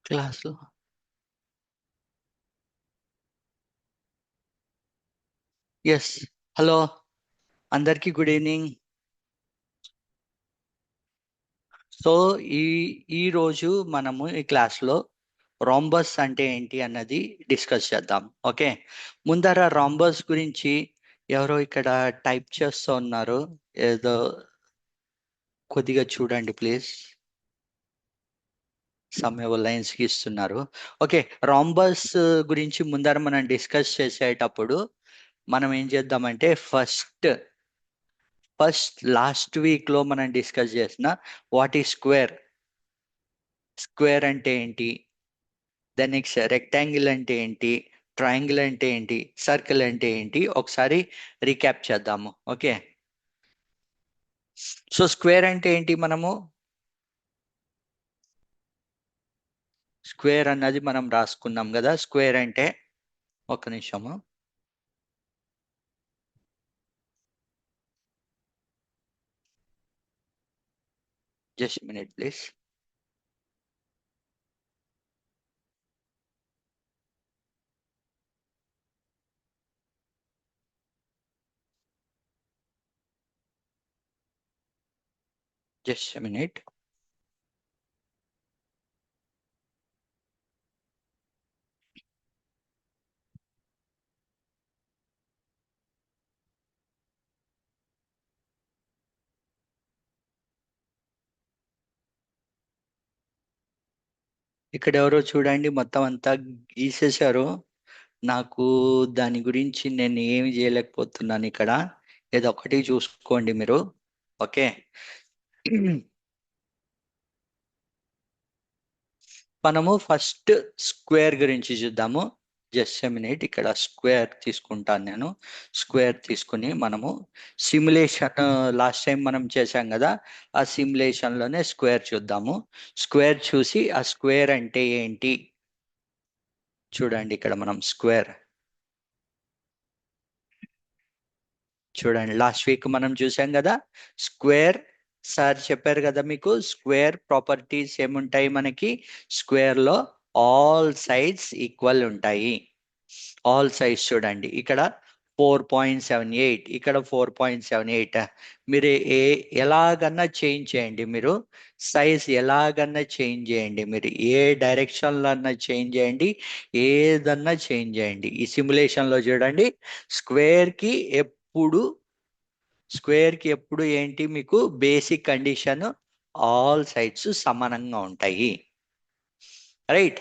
క్లాస్లో yes. Hello, అందరికీ good evening. So ఈ ఈ రోజు మనము ఈ క్లాస్లో రాంబస్ అంటే ఏంటి అన్నది డిస్కస్ చేద్దాం. ఓకే, ముందర రాంబస్ గురించి ఎవరో ఇక్కడ టైప్ చేస్తూ ఉన్నారు. ఏదో కొద్దిగా చూడండి ప్లీజ్. సమయ లైన్స్ కి ఇస్తున్నారు. ఓకే, రాంబస్ గురించి ముందర మనం డిస్కస్ చేసేటప్పుడు మనం ఏం చేద్దామంటే ఫస్ట్ లాస్ట్ వీక్ లో మనం డిస్కస్ చేసిన వాట్ ఈ స్క్వేర్, స్క్వేర్ అంటే ఏంటి, దెన్ నెక్స్ట్ రెక్టాంగిల్ అంటే ఏంటి, ట్రయాంగిల్ అంటే ఏంటి, సర్కిల్ అంటే ఏంటి, ఒకసారి రీక్యాప్ చేద్దాము. ఓకే, సో స్క్వేర్ అంటే ఏంటి, మనము స్క్వేర్ అన్నది మనం రాసుకున్నాం కదా. స్క్వేర్ అంటే ఒక నిమిషము, just minute please. Just minute. ఇక్కడ ఎవరో చూడండి మొత్తం అంతా గీసేశారు. నాకు దాని గురించి నేను ఏమి చేయలేకపోతున్నాను ఇక్కడ. ఏదో ఒకటి చూసుకోండి మీరు. ఓకే, మనము ఫస్ట్ స్క్వేర్ గురించి చూద్దాము. జస్ట్ ఎ మినిట్, ఇక్కడ స్క్వేర్ తీసుకుంటాను నేను. స్క్వేర్ తీసుకుని మనము సిమ్యులేషన్ లాస్ట్ టైం మనం చేశాం కదా, ఆ సిమ్యులేషన్లోనే స్క్వేర్ చూద్దాము. స్క్వేర్ చూసి ఆ స్క్వేర్ అంటే ఏంటి చూడండి. ఇక్కడ మనం స్క్వేర్ చూడండి, లాస్ట్ వీక్ మనం చూసాం కదా స్క్వేర్. సార్ చెప్పారు కదా మీకు, స్క్వేర్ ప్రాపర్టీస్ ఏముంటాయి మనకి. స్క్వేర్ లో ఆల్ సైడ్స్ ఈక్వల్ ఉంటాయి. ఆల్ సైడ్స్ చూడండి, ఇక్కడ 4.78, ఇక్కడ 4.78. మీరు ఎలాగన్నా చేంజ్ చేయండి, మీరు సైజ్ ఎలాగన్నా చేంజ్ చేయండి, మీరు ఏ డైరెక్షన్లో అన్నా చేంజ్ చేయండి, ఏదన్నా చేంజ్ చేయండి. ఈ సిమ్యులేషన్లో చూడండి, స్క్వేర్కి ఎప్పుడు స్క్వేర్కి ఎప్పుడు ఏంటి మీకు బేసిక్ కండిషన్, ఆల్ సైడ్స్ సమానంగా ఉంటాయి. రైట్,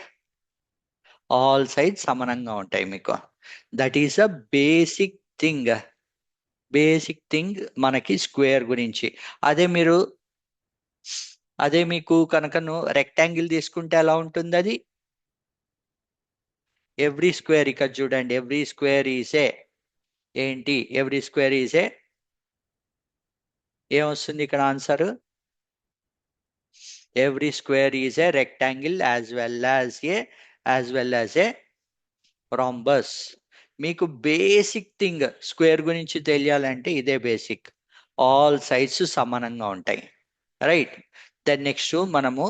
ఆల్ సైడ్స్ సమానంగా ఉంటాయి మీకు. That is a basic thing. Basic thing మనకి స్క్వేర్ గురించి. అదే మీరు అదే మీకు కనుక రెక్టాంగిల్ తీసుకుంటే ఎలా ఉంటుంది అది. ఎవ్రీ స్క్వేర్ ఇక్కడ చూడండి, ఎవ్రీ స్క్వేర్ ఈసే ఏంటి, ఎవ్రీ స్క్వేర్ ఈసే ఏమొస్తుంది ఇక్కడ answer. Every square is a rectangle as well as a rhombus. మీకు బేసిక్ థింగ్ స్క్వేర్ గురించి తెలియాలంటే ఇదే బేసిక్. ఆల్ సైడ్స్ సమానంగా ఉంటాయి. రైట్, దెన్ నెక్స్ట్ మనము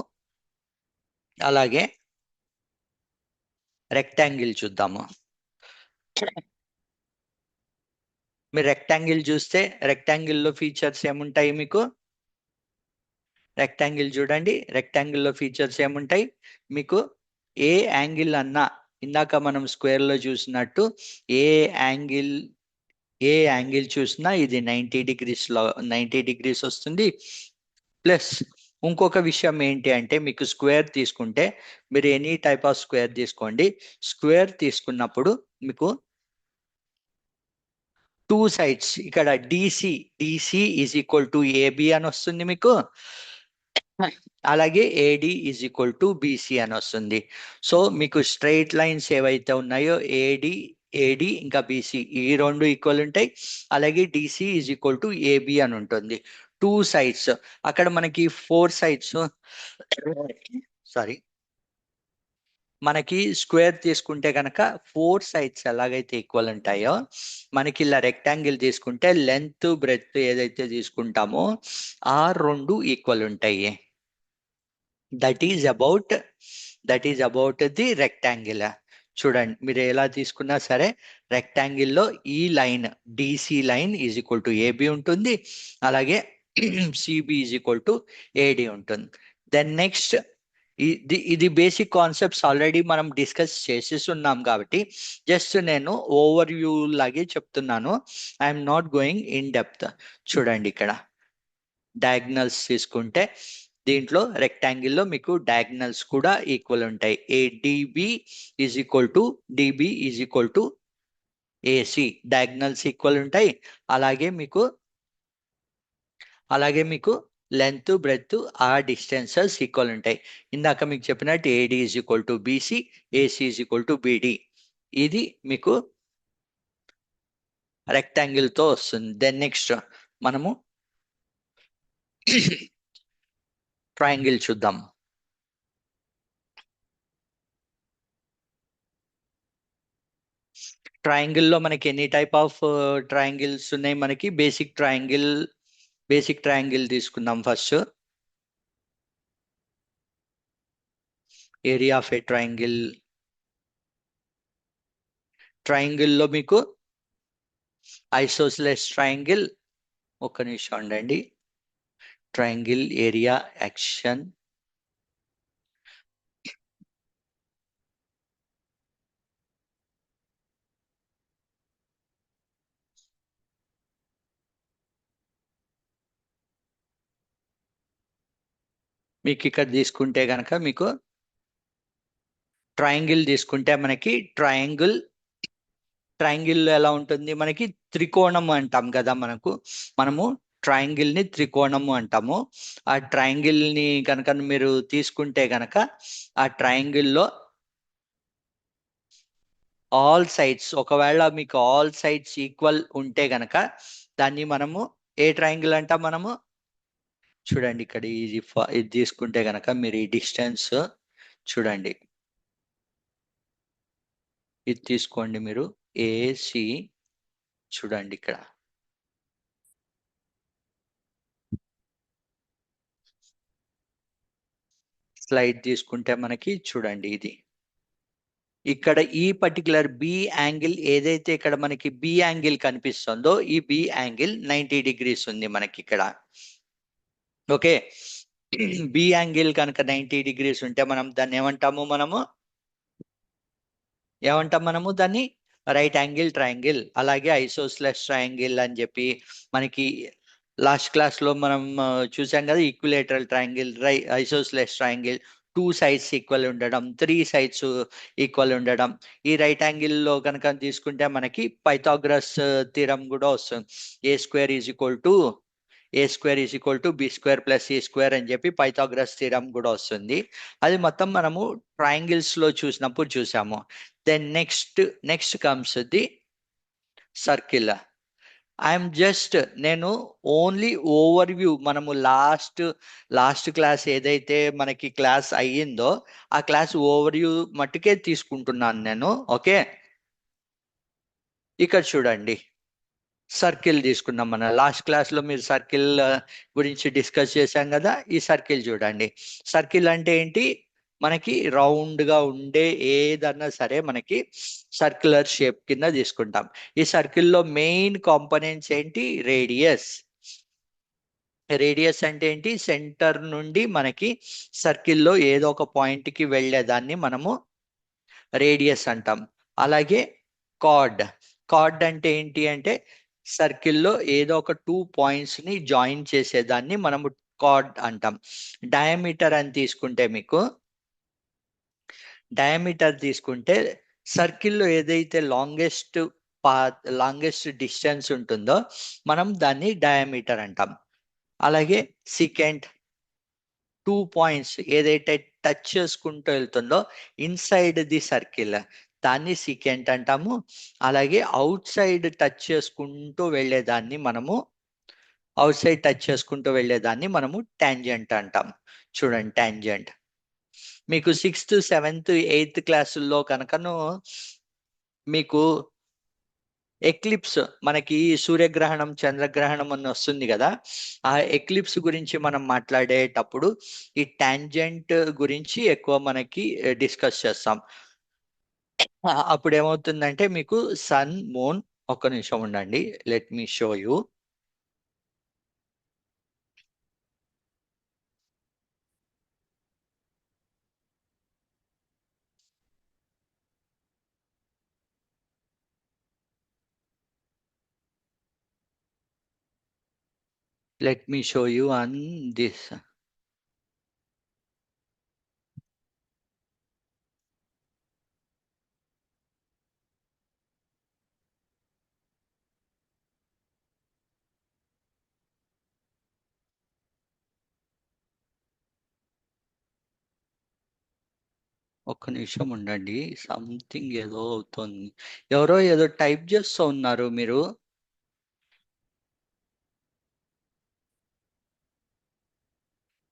అలాగే రెక్టాంగిల్ చూద్దాము. మీరు రెక్టాంగిల్ చూస్తే రెక్టాంగిల్లో ఫీచర్స్ ఏముంటాయి మీకు. రెక్టాంగిల్ చూడండి, రెక్టాంగిల్లో ఫీచర్స్ ఏముంటాయి మీకు. ఏ యాంగిల్ అన్నా, ఇందాక మనం స్క్వేర్లో చూసినట్టు ఏ యాంగిల్ ఏ యాంగిల్ చూసినా ఇది 90 డిగ్రీస్ వస్తుంది. ప్లస్ ఇంకొక విషయం ఏంటి అంటే, మీకు స్క్వేర్ తీసుకుంటే మీరు ఎనీ టైప్ ఆఫ్ స్క్వేర్ తీసుకోండి. స్క్వేర్ తీసుకున్నప్పుడు మీకు టూ సైడ్స్ ఇక్కడ DC is equal to AB అని వస్తుంది మీకు. అలాగే AD is equal to BC అని వస్తుంది. సో మీకు స్ట్రైట్ లైన్స్ ఏవైతే ఉన్నాయో ఏడి ఏడి ఇంకా బీసీ ఈ రెండు ఈక్వల్ ఉంటాయి. అలాగే DC is equal to AB అని ఉంటుంది. టూ సైడ్స్, అక్కడ మనకి ఫోర్ సైడ్స్, సారీ, మనకి స్క్వేర్ తీసుకుంటే కనుక ఫోర్ సైడ్స్ ఎలాగైతే ఈక్వల్ ఉంటాయో, మనకి ఇలా రెక్టాంగిల్ తీసుకుంటే లెంత్ బ్రెడ్త్ ఏదైతే తీసుకుంటామో ఆ రెండు ఈక్వల్ ఉంటాయి. That is about that is about the rectangle. చూడండి మీరు ఎలా తీసుకున్నా సరే రెక్టాంగిల్లో ఈ line DC line is equal to AB ఉంటుంది, అలాగే CB is equal to AD ఉంటుంది. దెన్ నెక్స్ట్ ఇది బేసిక్ కాన్సెప్ట్స్ ఆల్రెడీ మనం డిస్కస్ చేసేసి ఉన్నాం కాబట్టి జస్ట్ నేను ఓవర్ వ్యూ లాగే చెప్తున్నాను. I'm not going in depth. చూడండి ఇక్కడ డయాగ్నల్స్ తీసుకుంటే దీంట్లో రెక్టాంగిల్లో మీకు డయాగ్నల్స్ కూడా ఈక్వల్ ఉంటాయి. ADB is equal to DB is equal to AC, diagonals equal ఉంటాయి. అలాగే మీకు లెంత్ బ్రెత్ ఆ డిస్టెన్సెస్ ఈక్వల్ ఉంటాయి. ఇందాక మీకు చెప్పినట్టు AD is equal to BC, AC is equal to BD. ఇది మీకు రెక్టాంగిల్ తో వస్తుంది. దెన్ నెక్స్ట్ మనము ట్రయాంగిల్ చూద్దాం. ట్రయాంగిల్ లో మనకి ఎన్ని టైప్ ఆఫ్ ట్రయాంగిల్స్ ఉన్నాయి? మనకి బేసిక్ ట్రయాంగిల్ తీసుకుందాం first. Area of a triangle లో మీకు ఐసోస్లెస్ ట్రయాంగిల్, ఒక్క నిమిషం ఉండండి, ట్రయాంగిల్ ఏరియా యాక్షన్, మీకు ఇక్కడ తీసుకుంటే గనక మీకు ట్రయాంగిల్ తీసుకుంటే మనకి ట్రయాంగిల్ ఎలా ఉంటుంది? మనకి త్రికోణం అంటాం కదా, మనము ట్రయాంగిల్ ని త్రికోణము అంటాము. ఆ ట్రయాంగిల్ ని కనుక మీరు తీసుకుంటే గనక ఆ ట్రయాంగిల్లో ఆల్ సైడ్స్, ఒకవేళ మీకు ఆల్ సైడ్స్ ఈక్వల్ ఉంటే గనక దాన్ని మనము ఏ ట్రయాంగిల్ అంటాం? మనము చూడండి ఇక్కడ ఇది తీసుకుంటే గనక మీరు ఈ డిస్టెన్స్ చూడండి, ఇది తీసుకోండి మీరు ఏసి, చూడండి ఇక్కడ స్లైడ్ తీసుకుంటే మనకి చూడండి ఇది ఇక్కడ ఈ పర్టికులర్ బి యాంగిల్ ఏదైతే ఇక్కడ మనకి బి యాంగిల్ కనిపిస్తుందో ఈ బి యాంగిల్ 90 డిగ్రీస్ ఉంది మనకి ఇక్కడ. ఓకే, బి యాంగిల్ కనుక 90 డిగ్రీస్ ఉంటే మనం దాన్ని ఏమంటాం? దాన్ని రైట్ యాంగిల్ ట్రయాంగిల్, అలాగే ఐసోస్లెస్ ట్రయాంగిల్ అని చెప్పి మనకి లాస్ట్ క్లాస్ లో మనం చూసాం కదా. Equilateral triangle, isosceles triangle, 2 sides equal ఉండడం, 3 సైడ్స్ ఈక్వల్ ఉండడం. ఈ రైట్ యాంగిల్ లో కనుక తీసుకుంటే మనకి పైథాగరస్ థీరం కూడా వస్తుంది. A square is equal to B square plus C square అని చెప్పి పైథాగరస్ థీరం కూడా వస్తుంది. అది మొత్తం మనము ట్రయాంగిల్స్ లో చూసినప్పుడు చూసాము. Then next comes the circle. నేను ఓన్లీ ఓవర్ వ్యూ, మనము లాస్ట్ క్లాస్ ఏదైతే మనకి క్లాస్ అయ్యిందో ఆ క్లాస్ ఓవర్ వ్యూ మట్టుకే తీసుకుంటున్నాను నేను. ఓకే, ఇక్కడ చూడండి సర్కిల్ తీసుకున్నాం. మన లాస్ట్ క్లాస్ లో మీరు సర్కిల్ గురించి డిస్కస్ చేశాం కదా. ఈ సర్కిల్ చూడండి. సర్కిల్ అంటే ఏంటి? మనకి రౌండ్ గా ఉండే ఏదన్నా సరే మనకి సర్క్యులర్ షేప్ కింద తీసుకుంటాం. ఈ సర్కిల్లో మెయిన్ కాంపోనెంట్స్ ఏంటి? రేడియస్ అంటే ఏంటి? సెంటర్ నుండి మనకి సర్కిల్లో ఏదో ఒక పాయింట్ కి వెళ్ళేదాన్ని మనము రేడియస్ అంటాం. అలాగే కార్డ్ అంటే ఏంటి అంటే సర్కిల్లో ఏదో ఒక 2 పాయింట్స్ ని జాయిన్ చేసేదాన్ని మనము కార్డ్ అంటాం. డయామీటర్ అని తీసుకుంటే మీకు సర్కిల్లో ఏదైతే లాంగెస్ట్ డిస్టెన్స్ ఉంటుందో మనం దాన్ని డయామీటర్ అంటాం. అలాగే సికెంట్ 2 పాయింట్స్ ఏదైతే టచ్ చేసుకుంటూ వెళ్తుందో ఇన్సైడ్ ది సర్కిల్ దాన్ని సికెంట్ అంటాము. అలాగే అవుట్ సైడ్ టచ్ చేసుకుంటూ వెళ్ళేదాన్ని మనము టాంజెంట్ అంటాం. చూడండి టాంజెంట్ మీకు 6th 7th 8th క్లాసుల్లో కనుకను మీకు ఎక్లిప్స్ మనకి సూర్యగ్రహణం చంద్రగ్రహణం అని వస్తుంది కదా, ఆ ఎక్లిప్స్ గురించి మనం మాట్లాడేటప్పుడు ఈ టాంజెంట్ గురించి ఎక్కువ మనకి డిస్కస్ చేస్తాం. అప్పుడు ఏమవుతుందంటే మీకు సన్ మూన్, ఒక్క నిమిషం ఉండండి, let me show you. Let me show you on this. ఒక్క నిమిషం ఉండండి, సంథింగ్ ఏదో అవుతుంది. ఎవరో ఏదో టైప్ చేస్తూ ఉన్నారు మీరు.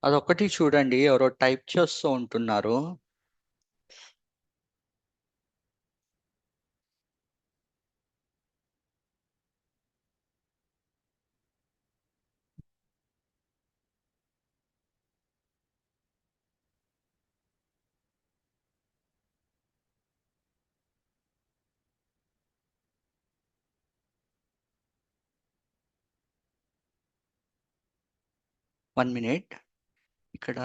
అదొక్కటి చూడండి, ఎవరో టైప్ చేస్తూ ఉంటున్నారు. 1 minute. ఇక్కడ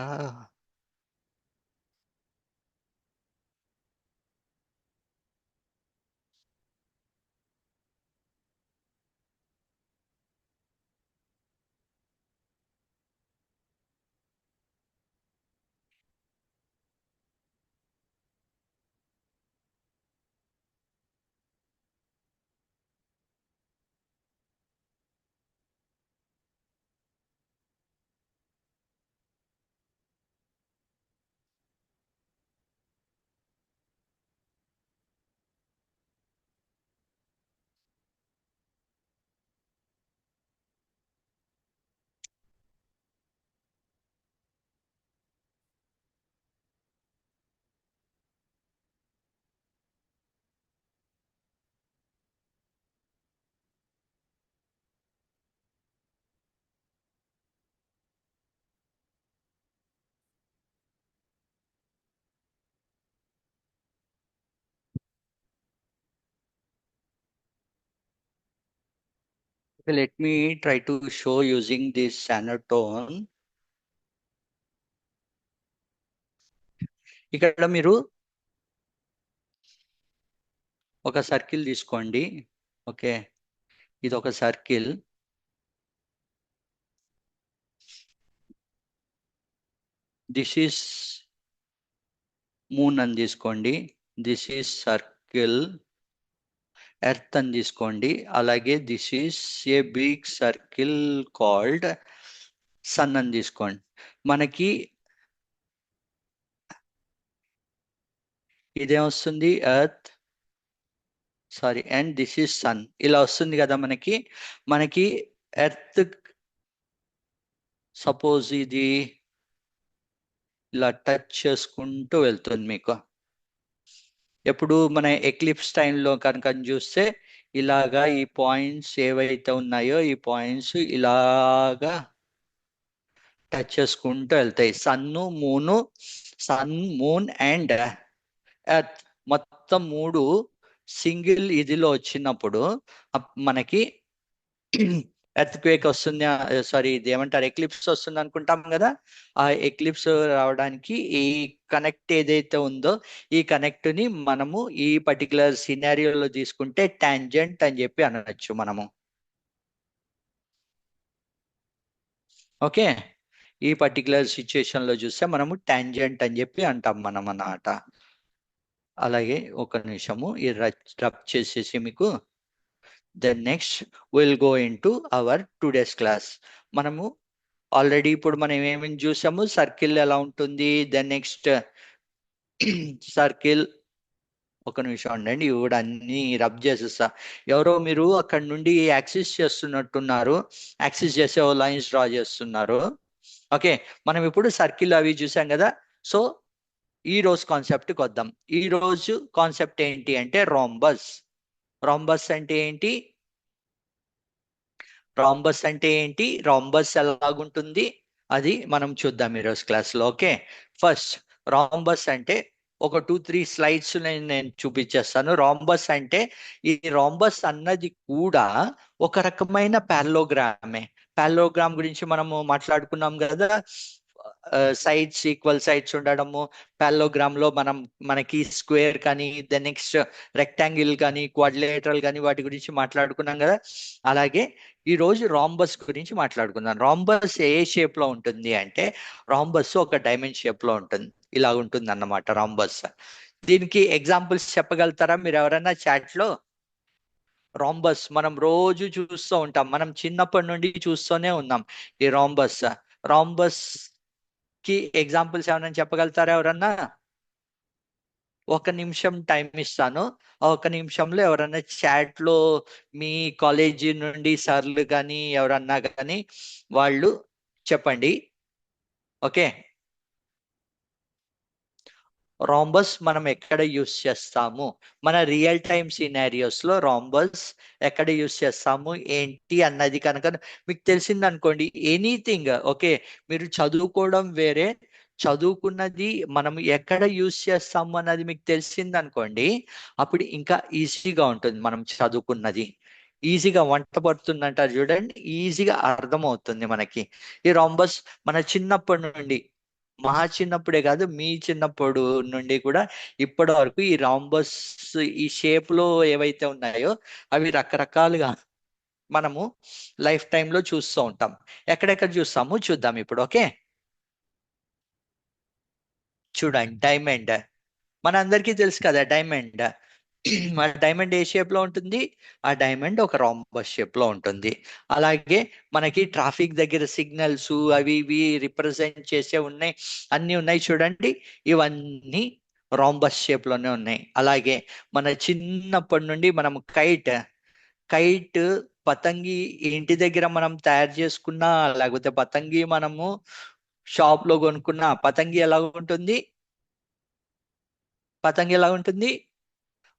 let me try to show using this Sanatone. ఇక్కడ మీరు ఒక సర్కిల్ తీసుకోండి. ఓకే, ఇది ఒక సర్కిల్. దిస్ ఈస్ మూన్ అని తీసుకోండి. దిస్ ఈస్ సర్కిల్ ఎర్త్ అని తీసుకోండి. అలాగే this is a big circle called sun అని తీసుకోండి. మనకి ఇదేమొస్తుంది, earth, sorry, and this is sun, ఇలా వస్తుంది కదా మనకి. మనకి ఎర్త్, సపోజ్ ఇది ఇలా టచ్ చేసుకుంటూ వెళ్తుంది మీకు. ఎప్పుడు మన ఎక్లిప్స్ టైంలో కనుక చూస్తే ఇలాగా ఈ పాయింట్స్ ఏవైతే ఉన్నాయో ఈ పాయింట్స్ ఇలాగా టచ్ చేసుకుంటూ వెళ్తాయి. సన్ను మూను, సన్ మూన్ అండ్ ఎర్త్ మొత్తం మూడు సింగిల్ ఇదిలో వచ్చినప్పుడు మనకి ఎర్త్ క్వేక్ వస్తుంది, సారీ ఇది ఏమంటారు, ఎక్లిప్స్ వస్తుంది అనుకుంటాం కదా. ఆ ఎక్లిప్స్ రావడానికి ఈ కనెక్ట్ ఏదైతే ఉందో ఈ కనెక్ట్ ని మనము ఈ పర్టికులర్ సినారియోలో తీసుకుంటే టాంజెంట్ అని చెప్పి అనొచ్చు మనము. ఓకే, ఈ పర్టికులర్ సిచ్యుయేషన్ లో చూస్తే మనము టాంజెంట్ అని చెప్పి అంటాం మనం అన్నమాట. అలాగే ఒక నిమిషము ఈ రబ్ చేసేసి మీకు, then next will go into our today's class. మనము ఆల్రెడీ ఇప్పుడు మనం ఏమేమి చూసాము, సర్కిల్ ఎలా ఉంటుంది, దెన్ నెక్స్ట్ సర్కిల్. ఒక నిమిషం ఉండండి, ఇవి కూడా అన్ని రబ్ చేసేస్తా. ఎవరో మీరు అక్కడ నుండి యాక్సెస్ చేస్తున్నట్టున్నారు, యాక్సెస్ చేసే లైన్స్ డ్రా చేస్తున్నారు. ఓకే, మనం ఇప్పుడు సర్కిల్ అవి చూసాం కదా. సో ఈ రోజు కాన్సెప్ట్కి వద్దాం. ఈ రోజు కాన్సెప్ట్ ఏంటి అంటే రోంబస్. రాంబస్ అంటే ఏంటి? రాంబస్ అంటే ఏంటి? రాంబస్ ఎలాగుంటుంది అది మనం చూద్దాం ఈరోజు క్లాస్లో. ఓకే, ఫస్ట్ రాంబస్ అంటే ఒక 2-3 స్లైడ్స్ నేను చూపించేస్తాను. రాంబస్ అంటే, ఈ రాంబస్ అన్నది కూడా ఒక రకమైన ప్యారలోగ్రామే. ప్యారలోగ్రామ్ గురించి మనము మాట్లాడుకున్నాం కదా. సైడ్స్, ఈక్వల్ సైడ్స్ ఉండడము. ప్యారలోగ్రామ్ లో మనకి స్క్వేర్ కానీ, ద నెక్స్ట్ రెక్టాంగిల్ కానీ, క్వాడ్రిలేటరల్ కానీ, వాటి గురించి మాట్లాడుకున్నాం కదా. అలాగే ఈ రోజు రాంబస్ గురించి మాట్లాడుకుందాం. రాంబస్ ఏ షేప్ లో ఉంటుంది అంటే, రాంబస్ ఒక డైమండ్ షేప్ లో ఉంటుంది. ఇలా ఉంటుంది అన్నమాట రాంబస్. దీనికి ఎగ్జాంపుల్స్ చెప్పగలుగుతారా మీరు ఎవరైనా చాట్ లో? రాంబస్ మనం రోజు చూస్తూ ఉంటాం, మనం చిన్నప్పటి నుండి చూస్తూనే ఉన్నాం ఈ రాంబస్. రాంబస్ కి ఎగ్జాంపుల్స్ ఏమైనా చెప్పగలుగుతారా ఎవరన్నా? ఒక నిమిషం టైం ఇస్తాను. ఆ ఒక నిమిషంలో ఎవరన్నా చాట్ లో మీ కాలేజీ నుండి సార్లు కానీ ఎవరన్నా కానీ వాళ్ళు చెప్పండి. ఓకే, రాంబస్ మనం ఎక్కడ యూస్ చేస్తాము? మన రియల్ టైమ్ సినారియోస్ లో రాంబస్ ఎక్కడ యూస్ చేస్తాము ఏంటి అన్నది కనుక మీకు తెలిసింది అనుకోండి, ఎనీథింగ్ ఓకే. మీరు చదువుకోవడం వేరే, చదువుకున్నది మనం ఎక్కడ యూస్ చేస్తాము అన్నది మీకు తెలిసింది అనుకోండి, అప్పుడు ఇంకా ఈజీగా ఉంటుంది. మనం చదువుకున్నది ఈజీగా వంట పడుతుందంటారు చూడండి, ఈజీగా అర్థమవుతుంది మనకి. ఈ రాంబస్ మన చిన్నప్పటి నుండి, మా చిన్నప్పుడే కాదు, మీ చిన్నప్పుడు నుండి కూడా ఇప్పటి వరకు ఈ రాంబస్ ఈ షేప్ లో ఏవైతే ఉన్నాయో అవి రకరకాలుగా మనము లైఫ్ టైంలో చూస్తూ ఉంటాం. ఎక్కడెక్కడ చూస్తాము చూద్దాం ఇప్పుడు. ఓకే, చూడండి డైమండ్. మన అందరికీ తెలుసు కదా డైమండ్. ఆ డైమండ్ ఏ షేప్ లో ఉంటుంది? ఆ డైమండ్ ఒక రాంబస్ షేప్ లో ఉంటుంది. అలాగే మనకి ట్రాఫిక్ దగ్గర సిగ్నల్స్ అవి ఇవి రిప్రజెంట్ చేసే ఉన్నాయి, అన్ని ఉన్నాయి చూడండి. ఇవన్నీ రాంబస్ షేప్ లోనే ఉన్నాయి. అలాగే మన చిన్నప్పటి నుండి మనం కైట్, కైట్ పతంగి ఇంటి దగ్గర మనం తయారు చేసుకున్న, లేకపోతే పతంగి మనము షాప్ లో కొనుక్కున్న, పతంగి ఎలా ఉంటుంది? పతంగి ఎలా ఉంటుంది?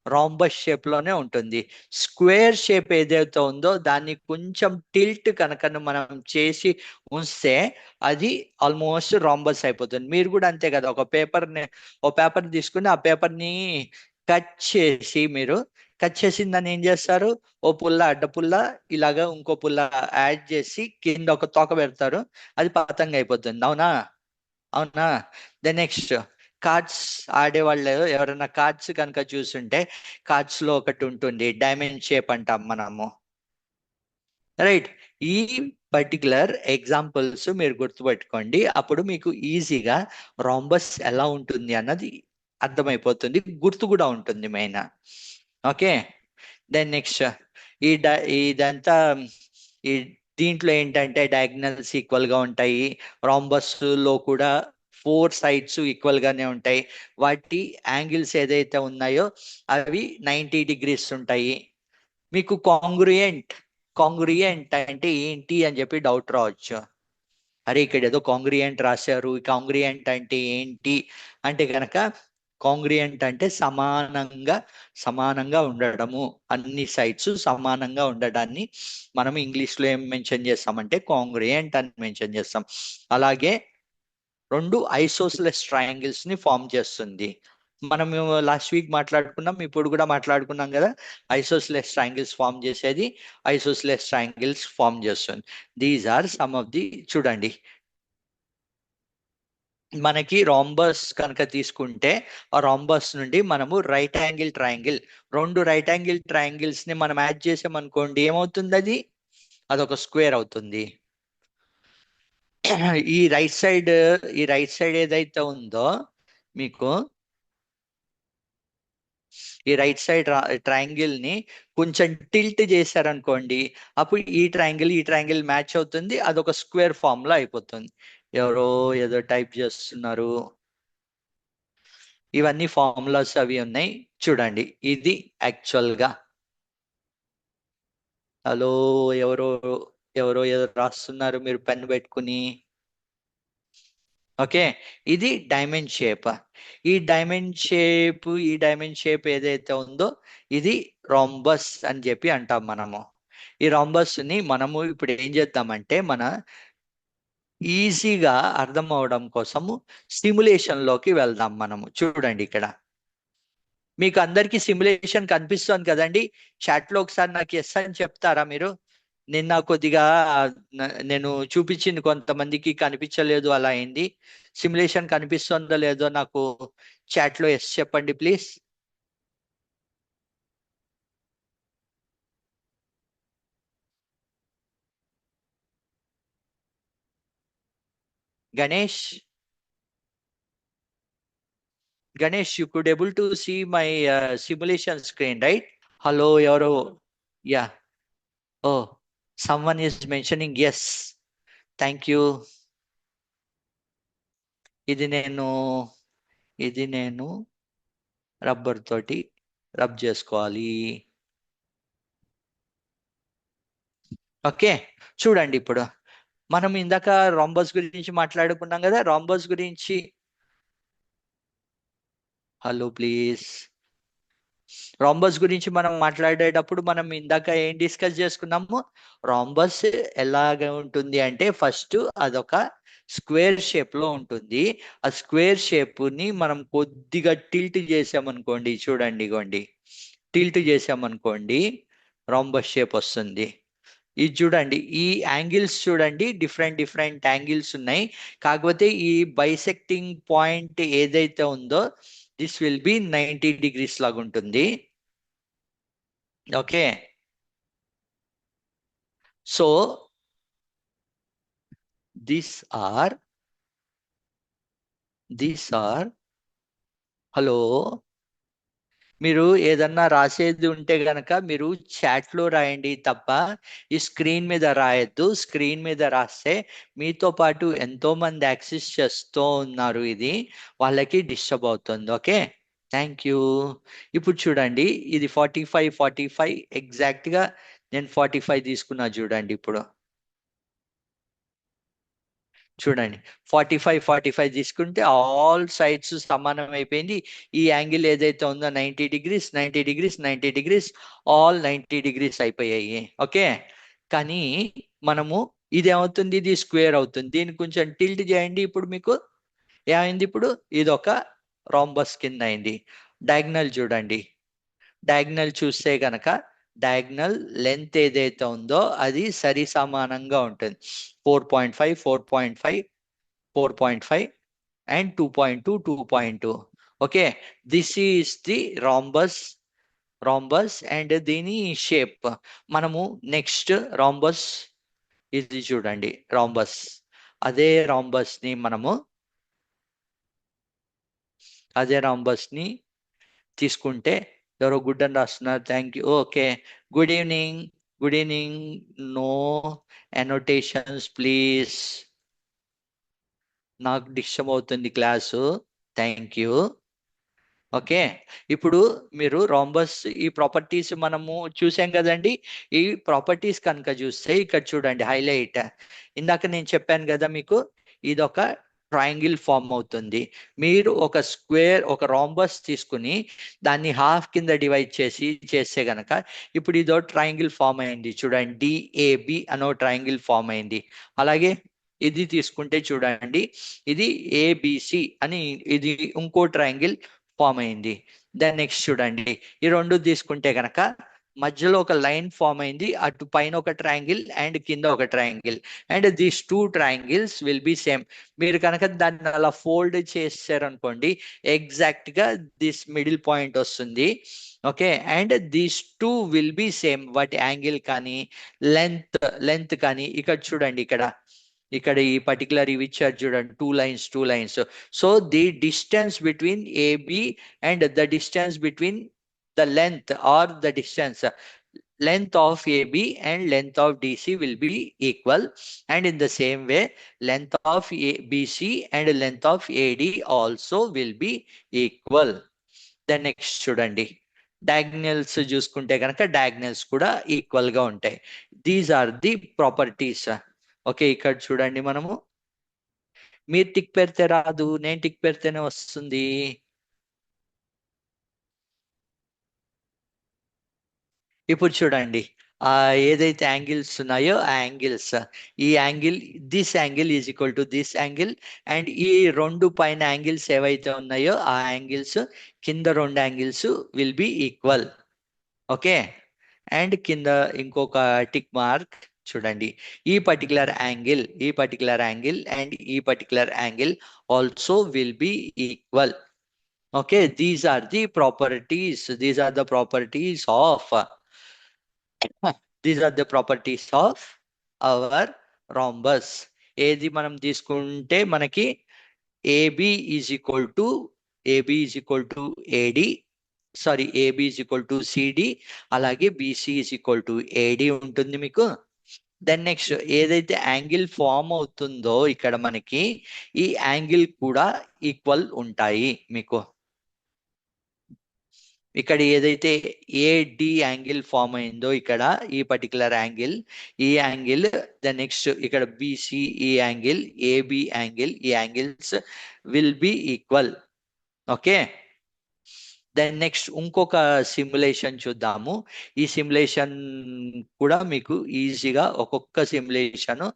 రాంబస్ షేప్ లోనే ఉంటుంది. స్క్వేర్ షేప్ ఏదైతే ఉందో దాన్ని కొంచెం టిల్ట్ కనుక మనం చేసి ఉంచితే అది ఆల్మోస్ట్ రాంబస్ అయిపోతుంది. మీరు కూడా అంతే కదా, ఒక పేపర్ తీసుకుని ఆ పేపర్ ని కట్ చేసి, మీరు కట్ చేసిన దాన్ని ఏం చేస్తారు? ఓ పుల్ల, అడ్డ పుల్ల, ఇలాగా ఇంకో పుల్ల యాడ్ చేసి కింద ఒక తోక పెడతారు, అది పతంగ అయిపోతుంది. అవునా? అవునా? ద నెక్స్ట్, కార్డ్స్ ఆడేవాళ్ళు ఎవరైనా కార్డ్స్ కనుక చూస్తుంటే, కార్డ్స్ లో ఒకటి ఉంటుంది డైమండ్ షేప్ అంటాం మనము. రైట్, ఈ పర్టికులర్ ఎగ్జాంపుల్స్ మీరు గుర్తుపెట్టుకోండి, అప్పుడు మీకు ఈజీగా రాంబస్ ఎలా ఉంటుంది అన్నది అర్థమైపోతుంది, గుర్తు కూడా ఉంటుంది మెయిన్. ఓకే, దెన్ నెక్స్ట్, ఇదంతా ఈ దీంట్లో ఏంటంటే డయాగ్నల్స్ ఈక్వల్ గా ఉంటాయి. రాంబస్ లో కూడా 4 సైడ్స్ ఈక్వల్ గానే ఉంటాయి. వాటి యాంగిల్స్ ఏదైతే ఉన్నాయో అవి 90 డిగ్రీస్ ఉంటాయి. మీకు కాంగ్రుయెంట్, కాంగ్రుయెంట్ అంటే ఏంటి అని చెప్పి డౌట్ రావచ్చు. అరే ఇక్కడ ఏదో కాంగ్రియంట్ రాశారు, కాంగ్రియంట్ అంటే ఏంటి అంటే గనక, కాంగ్రియంట్ అంటే సమానంగా, సమానంగా ఉండడము, అన్ని సైడ్స్ సమానంగా ఉండడాన్ని మనం ఇంగ్లీష్ లో ఏం మెన్షన్ చేస్తామంటే కాంగ్రియంట్ అని మెన్షన్ చేస్తాం. అలాగే రెండు ఐసోస్లెస్ ట్రయాంగిల్స్ ని ఫామ్ చేస్తుంది. మనం లాస్ట్ వీక్ మాట్లాడుకున్నాం, ఇప్పుడు కూడా మాట్లాడుకున్నాం కదా. ఐసోస్లెస్ ట్రయాంగిల్స్ ఫామ్ చేసేది, ఐసోస్లెస్ ట్రయాంగిల్స్ ఫామ్ చేస్తుంది. These are some of the, చూడండి మనకి రాంబస్ కనుక తీసుకుంటే, ఆ రాంబస్ నుండి మనము రైట్ యాంగిల్ ట్రయాంగిల్, రెండు రైట్ యాంగిల్ ట్రయాంగిల్స్ ని మనం యాడ్ చేసామనుకోండి, ఏమవుతుంది అది? అదొక స్క్వేర్ అవుతుంది. ఈ రైట్ సైడ్, ఈ రైట్ సైడ్ ఏదైతే ఉందో మీకు, ఈ రైట్ సైడ్ ట్రయాంగిల్ ని కొంచెం టిల్ట్ చేశారనుకోండి, అప్పుడు ఈ ట్రయాంగిల్ మ్యాచ్ అవుతుంది, అదొక స్క్వేర్ ఫామ్ లో అయిపోతుంది. ఎవరో ఏదో టైప్ చేస్తున్నారు. ఇవన్నీ ఫార్ములాస్ అవి ఉన్నాయి చూడండి. ఇది యాక్చువల్ గా, హలో, ఎవరో ఎవరో ఏదో రాస్తున్నారు మీరు పెన్ పెట్టుకుని. ఓకే, ఇది డైమండ్ షేప్. ఈ డైమండ్ షేప్ ఏదైతే ఉందో ఇది రాంబస్ అని చెప్పి అంటాం మనము. ఈ రాంబస్ ని మనము ఇప్పుడు ఏం చేద్దామంటే మన ఈజీగా అర్థం అవడం కోసము సిమ్యులేషన్ లోకి వెళ్దాం మనము. చూడండి ఇక్కడ మీకు అందరికీ సిమ్యులేషన్ కనిపిస్తోంది కదండి. చాట్ లో ఒకసారి నాకు ఎస్ అని చెప్తారా మీరు? నిన్న కొద్దిగా నేను చూపించింది కొంతమందికి కనిపించలేదు, అలా అయింది. సిమ్యులేషన్ కనిపిస్తుందో లేదో నాకు చాట్ లో ఎస్ చెప్పండి please. Ganesh, Ganesh, you could able to see my simulation screen right? Hello ఎవరు? Yeah. Oh, someone is mentioning yes. Thank you. ఇది నేను ఇది నేను రబ్బర్ తోటి రబ్ చేసుకోవాలి. ఓకే, చూడండి ఇప్పుడు మనం ఇందాక రాంబస్ గురించి మాట్లాడుకున్నాం కదా. రాంబస్ గురించి, హలో ప్లీజ్. రాంబస్ గురించి మనం మాట్లాడేటప్పుడు మనం ఇందాక ఏం డిస్కస్ చేసుకున్నాము? రాంబస్ ఎలాగ ఉంటుంది అంటే ఫస్ట్ అదొక స్క్వేర్ షేప్ లో ఉంటుంది. ఆ స్క్వేర్ షేప్ ని మనం కొద్దిగా టిల్ట్ చేసామనుకోండి, చూడండి ఇగోండి, టిల్ట్ చేసామనుకోండి రాంబస్ షేప్ వస్తుంది. ఇది చూడండి, ఈ యాంగిల్స్ చూడండి, డిఫరెంట్ డిఫరెంట్ యాంగిల్స్ ఉన్నాయి. కాకపోతే ఈ బైసెక్టింగ్ పాయింట్ ఏదైతే ఉందో దిస్ విల్ బి 90 degrees లాగా ఉంటుంది. Okay, so these are these are hello, మీరు ఏదన్నా రాసేది ఉంటే గనక మీరు చాట్ లో రాయండి తప్ప ఈ స్క్రీన్ మీద రాయొద్దు. స్క్రీన్ మీద రాస్తే మీతో పాటు ఎంతో మంది యాక్సెస్ చేస్తూ ఉన్నారు, ఇది వాళ్ళకి డిస్టర్బ్ అవుతుంది. Okay, thank you. ఇప్పుడు చూడండి, ఇది 45 45 ఎగ్జాక్ట్ గా నేను 45 తీసుకున్నా. చూడండి ఇప్పుడు, చూడండి 45 45 తీసుకుంటే ఆల్ సైడ్స్ సమానం అయిపోయింది. ఈ యాంగిల్ ఏదైతే ఉందో 90 degrees 90 degrees 90 degrees, all 90 degrees అయిపోయాయి. ఓకే, కానీ మనము ఇది ఏమవుతుంది, ఇది స్క్వేర్ అవుతుంది. దీన్ని కొంచెం టిల్ట్ చేయండి. ఇప్పుడు మీకు ఏమైంది? ఇప్పుడు ఇది ఒక రాంబస్ కింద అయింది. డయాగ్నల్ చూడండి, డయాగ్నల్ చూస్తే గనక డయాగ్నల్ లెంత్ ఏదైతే ఉందో అది సరి సమానంగా ఉంటుంది. 4.5 4.5 4.5 and 2.2 2.2. Okay, this is the rhombus. Rhombus and దీని షేప్ మనము నెక్స్ట్ రాంబస్, ఇది చూడండి రాంబస్. అదే రాంబస్ ని మనము అదే రాంబస్ ని తీసుకుంటే, ఎవరో గుడ్ అని రాస్తున్నారు, thank you. Okay, good evening, good evening. No annotations please, నాకు డిస్టర్బ్ అవుతుంది క్లాసు. Thank you. ఓకే, ఇప్పుడు మీరు రాంబస్ ఈ ప్రాపర్టీస్ మనము చూసాం కదండి. ఈ ప్రాపర్టీస్ కనుక చూస్తే ఇక్కడ చూడండి హైలైట్. ఇందాక నేను చెప్పాను కదా మీకు, ఇది ఒక ట్రయాంగిల్ ఫామ్ అవుతుంది. మీరు ఒక స్క్వేర్, ఒక రాంబస్ తీసుకుని దాన్ని హాఫ్ కింద డివైడ్ చేస్తే గనక ఇప్పుడు ఇదో ట్రయాంగిల్ ఫామ్ అయింది. చూడండి, డిఏబి అనో ట్రయాంగిల్ ఫామ్ అయింది. అలాగే ఇది తీసుకుంటే చూడండి, ఇది ఏబిసి అని, ఇది ఇంకో ట్రయాంగిల్ ఫామ్ అయింది. దాని నెక్స్ట్ చూడండి, ఈ రెండు తీసుకుంటే గనక మధ్యలో ఒక లైన్ ఫామ్ అయింది. అటు పైన ఒక ట్రయాంగిల్ అండ్ కింద ఒక triangle, and these two triangles will be same. మీరు కనుక దాన్ని అలా ఫోల్డ్ చేశారనుకోండి, ఎగ్జాక్ట్ గా దిస్ మిడిల్ పాయింట్ వస్తుంది. Okay, and these two will be same. వాటి యాంగిల్ కానీ లెంత్ కానీ ఇక్కడ చూడండి, ఇక్కడ ఈ పర్టికులర్ ఇవి ఇచ్చారు చూడండి, two lines. So the distance between AB and the distance between the length are the distance, length of AB and length of DC will be equal, and in the same way length of BC and length of AD also will be equal. Then next చూడండి, diagonals చూసుకుంటే కనుక diagonals కూడా equal గా ఉంటాయి. These are the properties. Okay, ఇక్కడ చూడండి, మనము మీరు టిక్ పెడితే రాదు, నేను టిక్ పెడితేనే వస్తుంది. ఇప్పుడు చూడండి, ఏదైతే యాంగిల్స్ ఉన్నాయో ఆ యాంగిల్స్, ఈ angle, this angle is equal to this angle, and ఈ రెండు పైన యాంగిల్స్ ఏవైతే ఉన్నాయో ఆ యాంగిల్స్ కింద రెండు angles will be equal. Okay, and కింద ఇంకొక టిక్ మార్క్ చూడండి, ఈ పర్టికులర్ యాంగిల్ అండ్ ఈ particular angle also will be equal. Okay, these are the properties of these are the properties of our rhombus. ఏది మనం తీసుకుంటే మనకి AB is equal to AB is equal to AD, sorry AB is equal to CD, అలాగే BC is equal to AD ఉంటుంది మీకు. Then next ఏదైతే angle form అవుతుందో ఇక్కడ మనకి ఈ యాంగిల్ కూడా ఈక్వల్ ఉంటాయి మీకు. ఇక్కడ ఏదైతే ఏడి యాంగిల్ ఫామ్ అయిందో ఇక్కడ ఈ పర్టికులర్ యాంగిల్, ఈ యాంగిల్, ద నెక్స్ట్ ఇక్కడ బిసి ఈ యాంగిల్, ఏబి యాంగిల్, ఈ angles will be equal. Okay, then next ఇంకొక సిమ్యులేషన్ చూద్దాము. ఈ సిమ్యులేషన్ కూడా మీకు ఈజీగా, ఒక్కొక్క సిమ్యులేషన్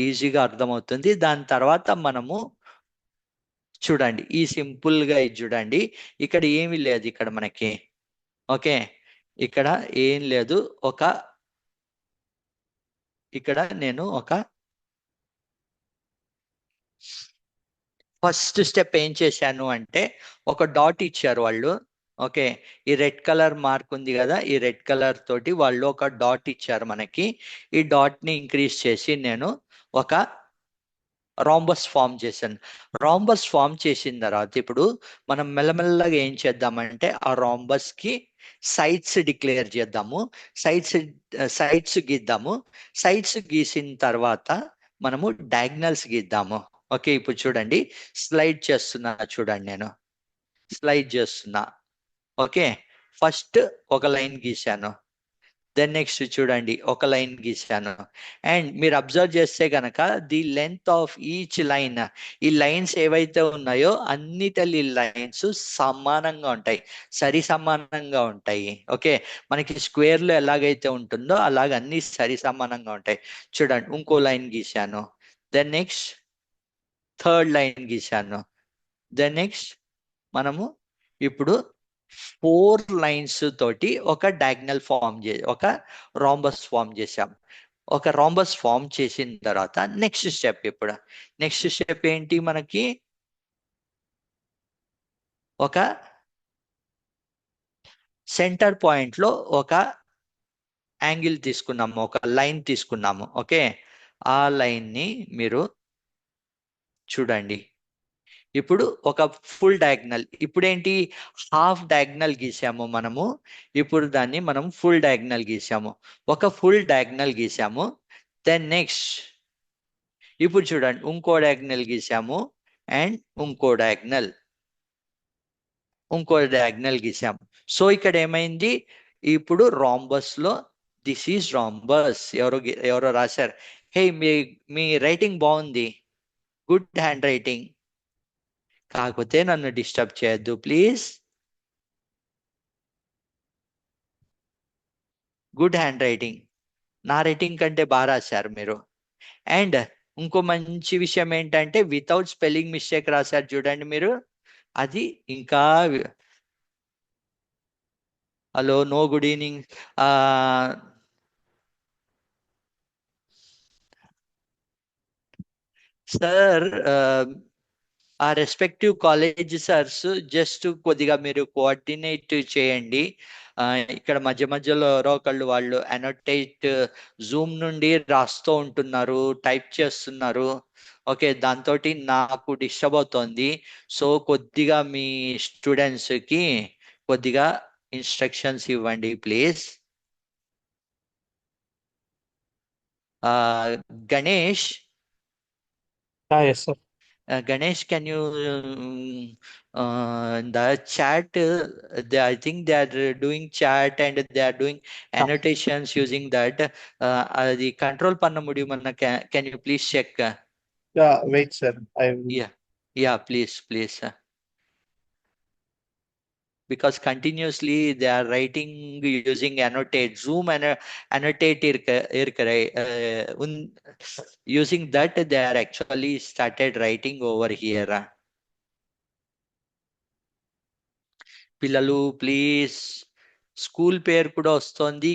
ఈజీగా అర్థమవుతుంది. దాని తర్వాత మనము చూడండి, ఈ సింపుల్ గా ఇది చూడండి, ఇక్కడ ఏమీ లేదు ఇక్కడ మనకి. ఓకే, ఇక్కడ ఏం లేదు, ఇక్కడ నేను ఫస్ట్ స్టెప్ ఏం చేశాను అంటే ఒక డాట్ ఇచ్చారు వాళ్ళు. ఓకే, ఈ రెడ్ కలర్ మార్క్ ఉంది కదా, ఈ రెడ్ కలర్ తోటి వాళ్ళు ఒక డాట్ ఇచ్చారు మనకి. ఈ డాట్ ని ఇంక్రీజ్ చేసి నేను ఒక రాంబస్ ఫామ్ చేశాను. రాంబస్ ఫామ్ చేసిన తర్వాత ఇప్పుడు మనం మెల్లమెల్లగా ఏం చేద్దామంటే ఆ రాంబస్ కి సైడ్స్ డిక్లేర్ చేద్దాము, సైడ్స్ గీద్దాము. సైడ్స్ గీసిన తర్వాత మనము డయాగ్నల్స్ గీద్దాము. ఓకే, ఇప్పుడు చూడండి, స్లైడ్ చేస్తున్నా చూడండి, నేను స్లైడ్ చేస్తున్నా. ఓకే, ఫస్ట్ ఒక లైన్ గీశాను, దెన్ నెక్స్ట్ చూడండి ఒక లైన్ గీసాను. అండ్ మీరు అబ్జర్వ్ చేస్తే కనుక the length of each line, ఈ లైన్స్ ఏవైతే ఉన్నాయో అన్నిటి లైన్స్ సమానంగా ఉంటాయి, సరి సమానంగా ఉంటాయి. ఓకే, మనకి స్క్వేర్ లో ఎలాగైతే ఉంటుందో అలాగ అన్ని సరి సమానంగా ఉంటాయి. చూడండి, ఇంకో లైన్ గీసాను, దెన్ నెక్స్ట్ థర్డ్ లైన్ గీసాను, దెన్ నెక్స్ట్ మనము ఇప్పుడు 4 లైన్స్ తోటి ఒక డయాగ్నల్ ఫామ్ ఒక రాంబస్ ఫామ్ చేసాం. ఒక రాంబస్ ఫామ్ చేసిన తర్వాత నెక్స్ట్ స్టెప్, ఇప్పుడు నెక్స్ట్ స్టెప్ ఏంటి, మనకి ఒక సెంటర్ పాయింట్ లో ఒక యాంగిల్ తీసుకున్నాము, ఒక లైన్ తీసుకున్నాము. ఓకే, ఆ లైన్ ని మీరు చూడండి, ఇప్పుడు ఒక ఫుల్ డయాగ్నల్, ఇప్పుడు ఏంటి, హాఫ్ డయాగ్నల్ గీసాము మనము, ఇప్పుడు దాన్ని మనం ఫుల్ డయాగ్నల్ గీసాము, ఒక ఫుల్ డయాగ్నల్ గీసాము. దెన్ నెక్స్ట్ ఇప్పుడు చూడండి ఇంకో డయాగ్నల్ గీసాము, అండ్ ఇంకో డయాగ్నల్ గీసాము. సో ఇక్కడ ఏమైంది, ఇప్పుడు రాంబస్ లో దిస్ ఈజ్ రాంబస్, ఎవరో రాశారు. హే, మీ రైటింగ్ బాగుంది, గుడ్ హ్యాండ్ రైటింగ్, కాకపోతే నన్ను డిస్టర్బ్ చేయొద్దు ప్లీజ్. గుడ్ హ్యాండ్ రైటింగ్, నా రైటింగ్ కంటే బాగా రాశారు మీరు. అండ్ ఇంకో మంచి విషయం ఏంటంటే వితౌట్ స్పెల్లింగ్ మిస్టేక్ రాశారు చూడండి మీరు, అది ఇంకా. Hello, no good evening. Sir, ఆ రెస్పెక్టివ్ కాలేజ్ సార్స్ జస్ట్ కొద్దిగా మీరు కోఆర్డినేట్ చేయండి. ఇక్కడ మధ్య మధ్యలో ఎవరో ఒకళ్ళు వాళ్ళు అనోటేట్ జూమ్ నుండి రాస్తూ ఉంటున్నారు, టైప్ చేస్తున్నారు. ఓకే, దాంతో నాకు డిస్టర్బ్ అవుతోంది. సో కొద్దిగా మీ స్టూడెంట్స్కి కొద్దిగా ఇన్స్ట్రక్షన్స్ ఇవ్వండి please. Ganesh, Yes, sir. Ganesh, can you in the chat? I think they are doing chat and they are doing Yeah, annotations using that. The control panna mudiyumanna, can you please check? yeah, wait, sir. I will. Yeah, yeah, please, please. because continuously they are writing using annotate zoom and annotate using that they are actually started writing over here. పిల్లలు please school పేరు కూడా వస్తుంది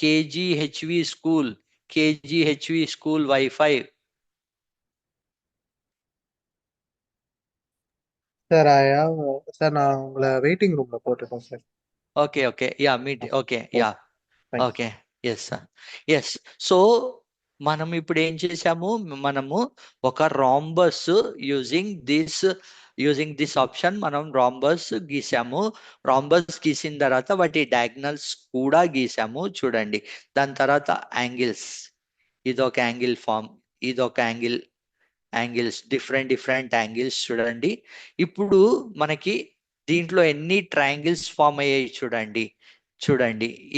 KGHV school, KGHV school wifi. Sir sir நான் உங்களை waiting ரூம்ல போட்டுருக்கேன் sir. Okay okay yeah meet okay yeah thanks. Okay yes sir yes. So మనం ఇప్పుడు ఏం చేసాము, మనము ఒక రాంబస్ యూజింగ్ దిస్ ఆప్షన్ మనం రాంబస్ గీసాము. రాంబస్ గీసిన తర్వాత వాటి డయాగ్నల్స్ కూడా గీసాము చూడండి. దాని తర్వాత యాంగిల్స్, ఇదొక యాంగిల్ ఫామ్, ఇదొక యాంగిల్స్ డిఫరెంట్ యాంగిల్స్ చూడండి. ఇప్పుడు మనకి దీంట్లో ఎన్ని ట్రయాంగిల్స్ ఫామ్ అయ్యాయి చూడండి.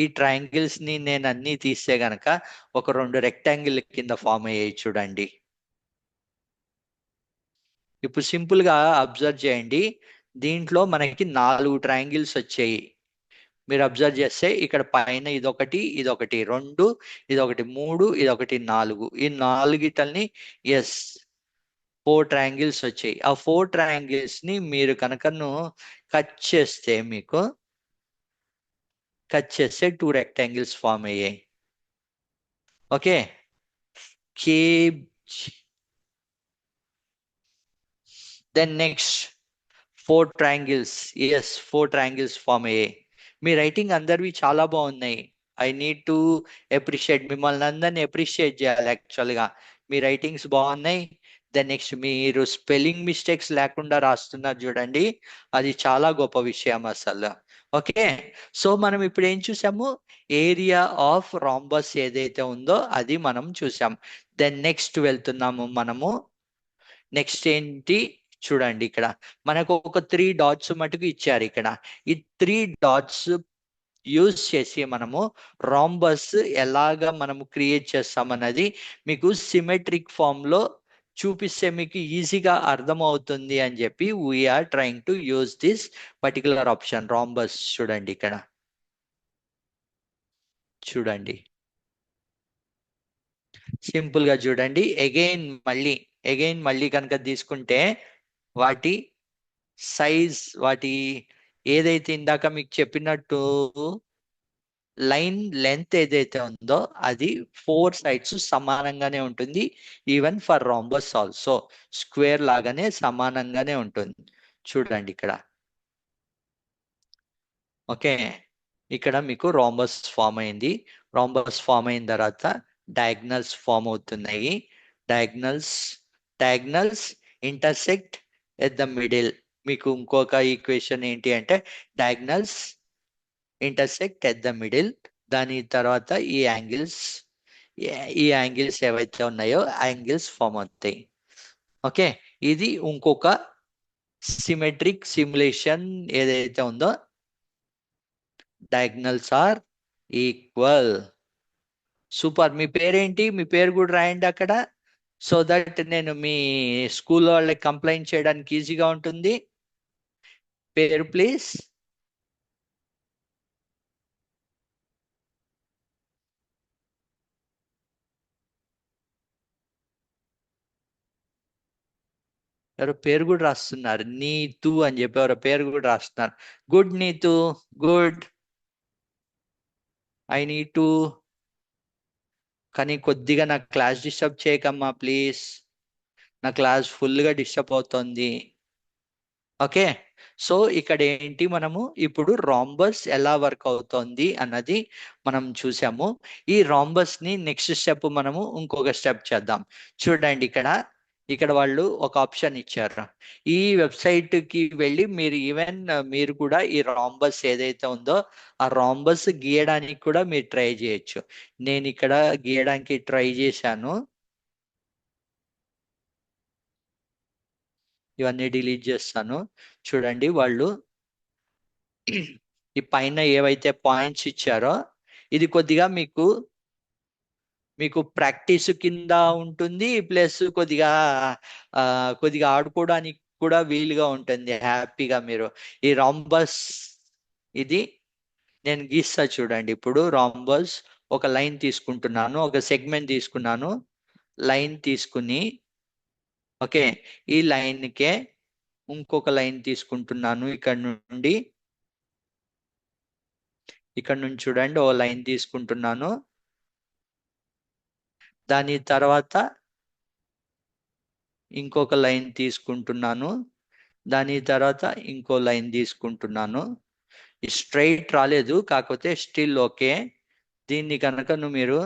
ఈ ట్రయాంగిల్స్ ని నేను అన్ని తీస్తే గనక ఒక 2 రెక్టాంగిల్ కింద ఫామ్ అయ్యాయి చూడండి. ఇప్పుడు సింపుల్ గా అబ్జర్వ్ చేయండి, దీంట్లో మనకి 4 ట్రయాంగిల్స్ వచ్చాయి. మీరు అబ్జర్వ్ చేస్తే ఇక్కడ పైన ఇదొకటి 2, ఇదొకటి 3, ఇదొకటి 4. ఈ 4గిటల్ని ఎస్ 4 ట్రయాంగిల్స్ వచ్చాయి. ఆ 4 ట్రయాంగిల్స్ ని మీరు కనుకను కట్ చేస్తే 2 రెక్టాంగిల్స్ ఫామ్ అయ్యాయి. Okay, then next 4 triangles, yes 4 triangles form అయ్యాయి. మీ రైటింగ్ అందరివి చాలా బాగున్నాయి. ఐ నీడ్ టు అప్రిషియేట్, మిమ్మల్ని అందరినీ అప్రిషియేట్ చేయాలి యాక్చువల్గా. మీ రైటింగ్స్ బాగున్నాయి. దెన్ నెక్స్ట్ మీరు స్పెల్లింగ్ మిస్టేక్స్ లేకుండా రాస్తున్నారు చూడండి, అది చాలా గొప్ప విషయం అసలు. ఓకే, సో మనం ఇప్పుడు ఏం చూసాము, ఏరియా ఆఫ్ రాంబస్ ఏదైతే ఉందో అది మనం చూసాం. దెన్ నెక్స్ట్ వెళ్తున్నాము మనము. నెక్స్ట్ ఏంటి చూడండి, ఇక్కడ మనకు ఒక 3 డాట్స్ మటుకు ఇచ్చారు. ఇక్కడ ఈ 3 డాట్స్ యూజ్ చేసి మనము రాంబస్ ఎలాగా మనము క్రియేట్ చేస్తామన్నది మీకు సిమెట్రిక్ ఫామ్ లో చూపిస్తే మీకు ఈజీగా అర్థమవుతుంది అని చెప్పి we're trying to use this particular option rhombus. చూడండి ఇక్కడ చూడండి, సింపుల్ గా చూడండి. అగైన్ మళ్ళీ కనుక తీసుకుంటే వాటి సైజ్, వాటి ఏదైతే ఇందాక మీకు చెప్పినట్టు లైన్ లెంత్ ఏదైతే ఉందో అది 4 సైడ్స్ సమానంగానే ఉంటుంది. Even for rhombus also square లాగానే సమానంగానే ఉంటుంది. చూడండి ఇక్కడ. ఓకే, ఇక్కడ మీకు రాంబస్ ఫామ్ అయింది. రాంబస్ ఫామ్ అయిన తర్వాత డయాగ్నల్స్ ఫామ్ అవుతున్నాయి. Diagonals intersect at the middle. మీకు ఇంకొక ఈక్వేషన్ ఏంటి అంటే diagonals intersect at the middle. దాని తర్వాత ఈ యాంగిల్స్ ఏవైతే ఉన్నాయో యాంగిల్స్ ఫామ్ అవుతాయి. ఓకే, ఇది ఇంకొక సిమెట్రిక్ సిమ్యులేషన్ ఏదైతే ఉందో డయాగ్నల్స్ ఆర్ ఈక్వల్. సూపర్. మీ పేరేంటి, మీ పేరు కూడా రాయండి అక్కడ, సో దట్ నేను మీ స్కూల్ వాళ్ళకి కంప్లైంట్ చేయడానికి ఈజీగా ఉంటుంది. పేరు ప్లీజ్. ఎవరో పేరు కూడా రాస్తున్నారు, నీతు అని చెప్పి ఎవరో పేరు కూడా రాస్తున్నారు. Good Neetu, good. I need to, కానీ కొద్దిగా నా క్లాస్ డిస్టర్బ్ చేయకమ్మా ప్లీజ్, నా క్లాస్ ఫుల్గా డిస్టర్బ్ అవుతుంది. ఓకే, సో ఇక్కడ ఏంటి, మనము ఇప్పుడు రాంబస్ ఎలా వర్క్ అవుతుంది అన్నది మనం చూసాము. ఈ రాంబస్ ని నెక్స్ట్ స్టెప్ మనము ఇంకొక స్టెప్ చేద్దాం. చూడండి ఇక్కడ వాళ్ళు ఒక ఆప్షన్ ఇచ్చారు. ఈ వెబ్సైట్ కి వెళ్ళి మీరు కూడా ఈ రాంబస్ ఏదైతే ఉందో ఆ రాంబస్ గీయడానికి కూడా మీరు ట్రై చేయొచ్చు. నేను ఇక్కడ గీయడానికి ట్రై చేశాను. ఇవన్నీ డిలీట్ చేస్తాను. చూడండి, వాళ్ళు ఈ పైన ఏవైతే పాయింట్స్ ఇచ్చారో ఇది కొద్దిగా మీకు ప్రాక్టీస్ కింద ఉంటుంది, ప్లస్ కొద్దిగా ఆడుకోవడానికి కూడా వీలుగా ఉంటుంది హ్యాపీగా మీరు ఈ రాంబస్ ఇది నేను గీస్తా చూడండి. ఇప్పుడు రాంబస్ ఒక లైన్ తీసుకుంటున్నాను, ఒక సెగ్మెంట్ తీసుకున్నాను, లైన్ తీసుకుని ఓకే ఈ లైన్కే ఇంకొక లైన్ తీసుకుంటున్నాను. ఇక్కడ నుంచి చూడండి ఓ లైన్ తీసుకుంటున్నాను. దాని తర్వాత ఇంకొక లైన్ తీసుకుంటున్నాను. దాని తర్వాత ఇంకో లైన్ తీసుకుంటున్నాను. స్ట్రైట్ రాలేదు, కాకపోతే స్టిల్ ఓకే. దీన్ని కనుక మీరు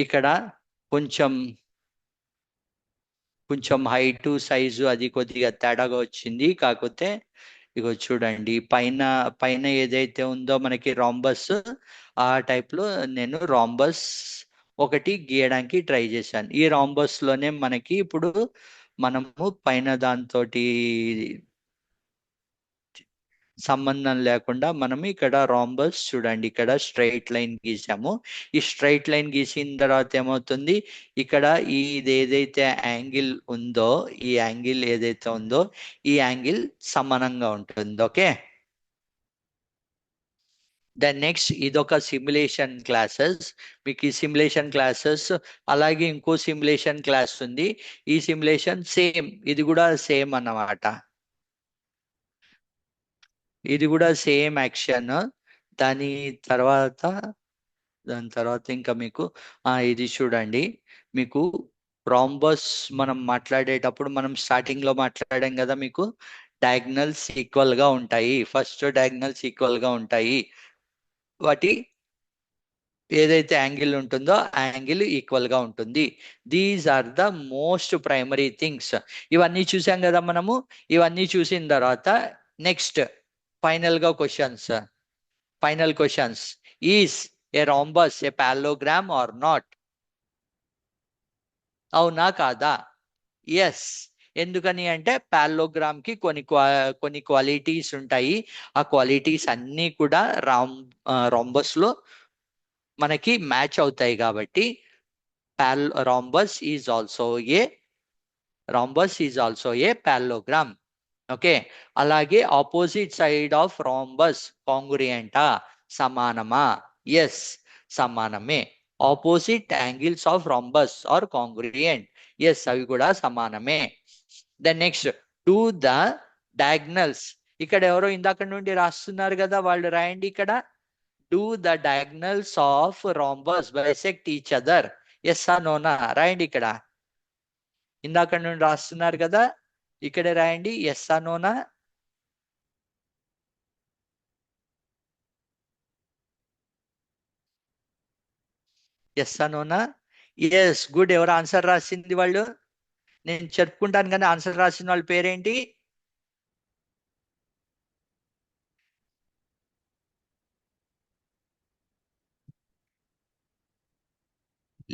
ఇక్కడ కొంచెం కొంచెం హైటు సైజు అది కొద్దిగా తేడాగా వచ్చింది. కాకపోతే ఇగో చూడండి పైన పైన ఏదైతే ఉందో మనకి రాంబస్, ఆ టైప్ లో నేను రాంబస్ ఒకటి గీయడానికి ట్రై చేశాను. ఈ రాంబస్ లోనే మనకి ఇప్పుడు మనము పైన దాంతో సంబంధం లేకుండా మనం ఇక్కడ రాంబస్ చూడండి, ఇక్కడ స్ట్రైట్ లైన్ గీసాము. ఈ స్ట్రైట్ లైన్ గీసిన తర్వాత ఏమవుతుంది, ఇక్కడ ఇది ఏదైతే యాంగిల్ ఉందో, ఈ యాంగిల్ ఏదైతే ఉందో ఈ యాంగిల్ సమానంగా ఉంటుంది. ఓకే, దెన్ నెక్స్ట్ ఇదొక సిమ్యులేషన్ క్లాసెస్. మీకు ఈ సిమ్యులేషన్ క్లాసెస్ అలాగే ఇంకో సిమ్యులేషన్ క్లాస్ ఉంది. ఈ సిమ్యులేషన్ సేమ్, ఇది కూడా సేమ్ అన్నమాట. ఇది కూడా సేమ్ యాక్షన్. దాని తర్వాత దాని తర్వాత ఇంకా మీకు ఇది చూడండి. మీకు రాంబస్ మనం మాట్లాడేటప్పుడు మనం స్టార్టింగ్ లో మాట్లాడాం కదా, మీకు డయాగ్నల్స్ ఈక్వల్ గా ఉంటాయి. ఫస్ట్ డయాగ్నల్స్ ఈక్వల్ గా ఉంటాయి, వాటి ఏదైతే యాంగిల్ ఉంటుందో ఆ యాంగిల్ ఈక్వల్ గా ఉంటుంది. These are the most primary things. ఇవన్నీ చూసాం కదా మనము. ఇవన్నీ చూసిన తర్వాత నెక్స్ట్ ఫైనల్ గా questions, final questions. Is a rhombus a parallelogram or not? అవునా కాదా? ఎస్. ఎందుకని అంటే పాలోగ్రామ్ కి కొన్ని క్వాలిటీస్ ఉంటాయి. ఆ క్వాలిటీస్ అన్నీ కూడా రాంబస్ లో మనకి మ్యాచ్ అవుతాయి. కాబట్టి rhombus is also a rhombus is also a parallelogram. Okay, అలాగే ఆపోజిట్ సైడ్ ఆఫ్ రాంబస్ కాంగ్రుయంటా, సమానమా? ఎస్, సమానమే. Opposite angles of rhombus are congruent. Yes, అవి కూడా సమానమే. Then next to the diagonals. ఇక్కడ ఎవరో ఇందాక నుండి రాస్తున్నారు కదా, వాళ్ళు రాయండి ఇక్కడ. Do the diagonals of rhombus bisect each other. Yes ఆ నోనా రాయండి ఇక్కడ. ఇందాక నుండి రాస్తున్నారు కదా, ఇక్కడే రాయండి. ఎస్ ఆ నోనా? ఎస్ అనోనా? Yes, good. ఎవరు ఆన్సర్ రాసింది వాళ్ళు? నేను చెప్పుకుంటాను కానీ ఆన్సర్ రాసిన వాళ్ళ పేరేంటి?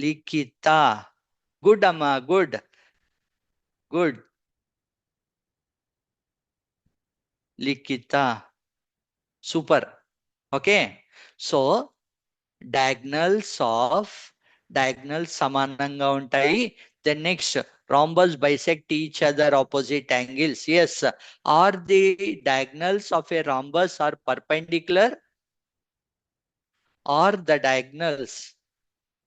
లిఖిత. గుడ్ అమ్మా, good good. Likhitha, super. Okay, so diagonals diagonals సమానంగా ఉంటాయి. Then next rhombus bisect each other opposite angles. Yes, are the diagonals of a rhombus are perpendicular are the diagonals.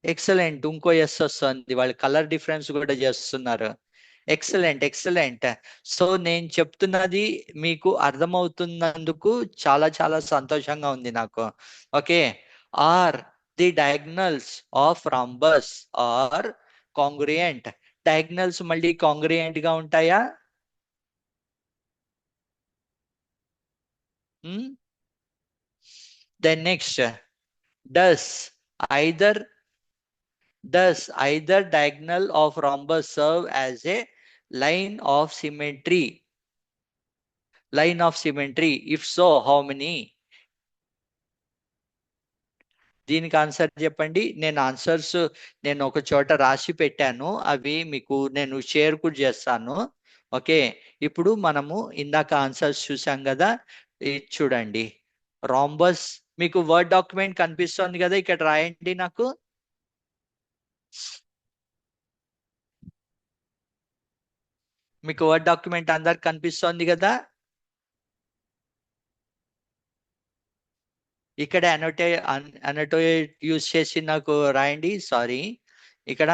Excellent, ఇంకో ఎస్ వస్తుంది. వాళ్ళు colour difference కూడా చేస్తున్నారు. Excellent excellent. So నేను చెప్తున్నది మీకు అర్థమవుతున్నందుకు చాలా చాలా సంతోషంగా ఉంది నాకు. Okay, are the diagonals of rhombus are congruent. Diagonals మళ్ళీ కాంగ్రుయంట్ గా ఉంటాయా? Then next, does either either diagonal of rhombus serve as a line of symmetry? Line of symmetry. If so, how many? దీనికి answer చెప్పండి. నేను ఒక చోట రాసి పెట్టాను, అవి మీకు నేను షేర్ కూడా చేస్తాను. ఓకే, ఇప్పుడు మనము ఇందాక ఆన్సర్స్ చూసాం కదా. ఇది చూడండి, రాంబస్. మీకు వర్డ్ డాక్యుమెంట్ కనిపిస్తోంది కదా, ఇక్కడ రాయండి నాకు. మీకు వర్డ్ డాక్యుమెంట్ అందరికి కనిపిస్తోంది కదా. ఇక్కడ అనటోయేట్ యూజ్ చేసి నాకు రాయండి. సారీ, ఇక్కడ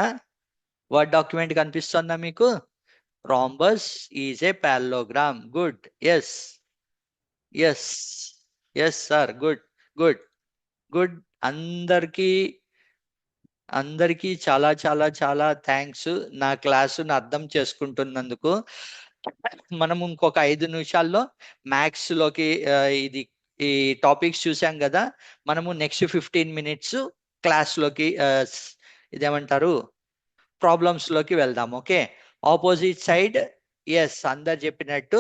వర్డ్ డాక్యుమెంట్ కనిపిస్తుందా మీకు? Rhombus is a parallelogram. Good. Yes, yes, yes sir. Good, good, good. అందరికీ అందరికీ చాలా చాలా చాలా థ్యాంక్స్ నా క్లాసును అర్థం చేసుకుంటున్నందుకు. మనం ఇంకొక 5 నిమిషాల్లో మ్యాథ్స్ లోకి ఇది ఈ టాపిక్స్ చూసాం కదా. మనము నెక్స్ట్ 15 మినిట్స్ క్లాస్ లోకి ఇదేమంటారు, ప్రాబ్లమ్స్ లోకి వెళ్దాం. Okay, opposite side. ఎస్, అందరు చెప్పినట్టు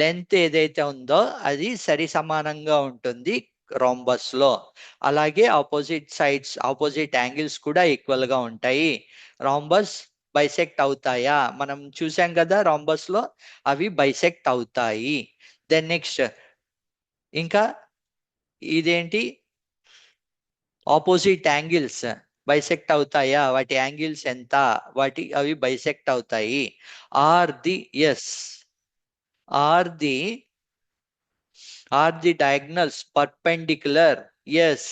లెంత్ ఏదైతే ఉందో అది సరి సమానంగా ఉంటుంది రాంబస్ లో. అలాగే ఆపోజిట్ సైడ్స్, ఆపోజిట్ యాంగిల్స్ కూడా ఈక్వల్ గా ఉంటాయి. రాంబస్ బైసెక్ట్ అవుతాయా? మనం చూసాం కదా రాంబస్ లో, అవి బైసెక్ట్ అవుతాయి. దెన్ నెక్స్ట్, ఇంకా ఇదేంటి, ఆపోజిట్ యాంగిల్స్ బైసెక్ట్ అవుతాయా? వాటి యాంగిల్స్ ఎంత, అవి బైసెక్ట్ అవుతాయి. Are the yes are the diagonals perpendicular? Yes,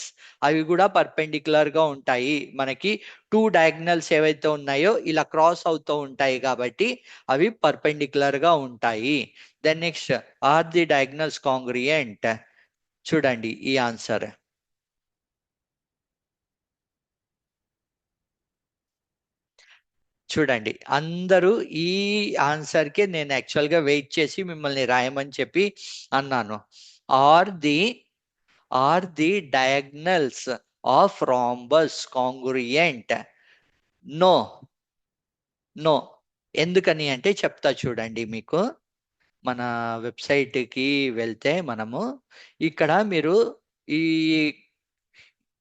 అవి కూడా పర్పెండిక్యులర్ గా ఉంటాయి. మనకి 2 డయాగ్నల్స్ ఏవైతే ఉన్నాయో ఇలా క్రాస్ అవుతూ ఉంటాయి కాబట్టి అవి పర్పెండిక్యులర్ గా ఉంటాయి. Then next, are the diagonals congruent? చూడండి ఈ ఆన్సర్. చూడండి, అందరూ ఈ ఆన్సర్ కి నేను యాక్చువల్ గా వెయిట్ చేసి మిమ్మల్ని రాయమని చెప్పి అన్నాను. Are the diagonals of rhombus congruent? No, no. ఎందుకని అంటే చెప్తా చూడండి మీకు. మన వెబ్సైట్ కి వెళ్తే మనము ఇక్కడ మీరు ఈ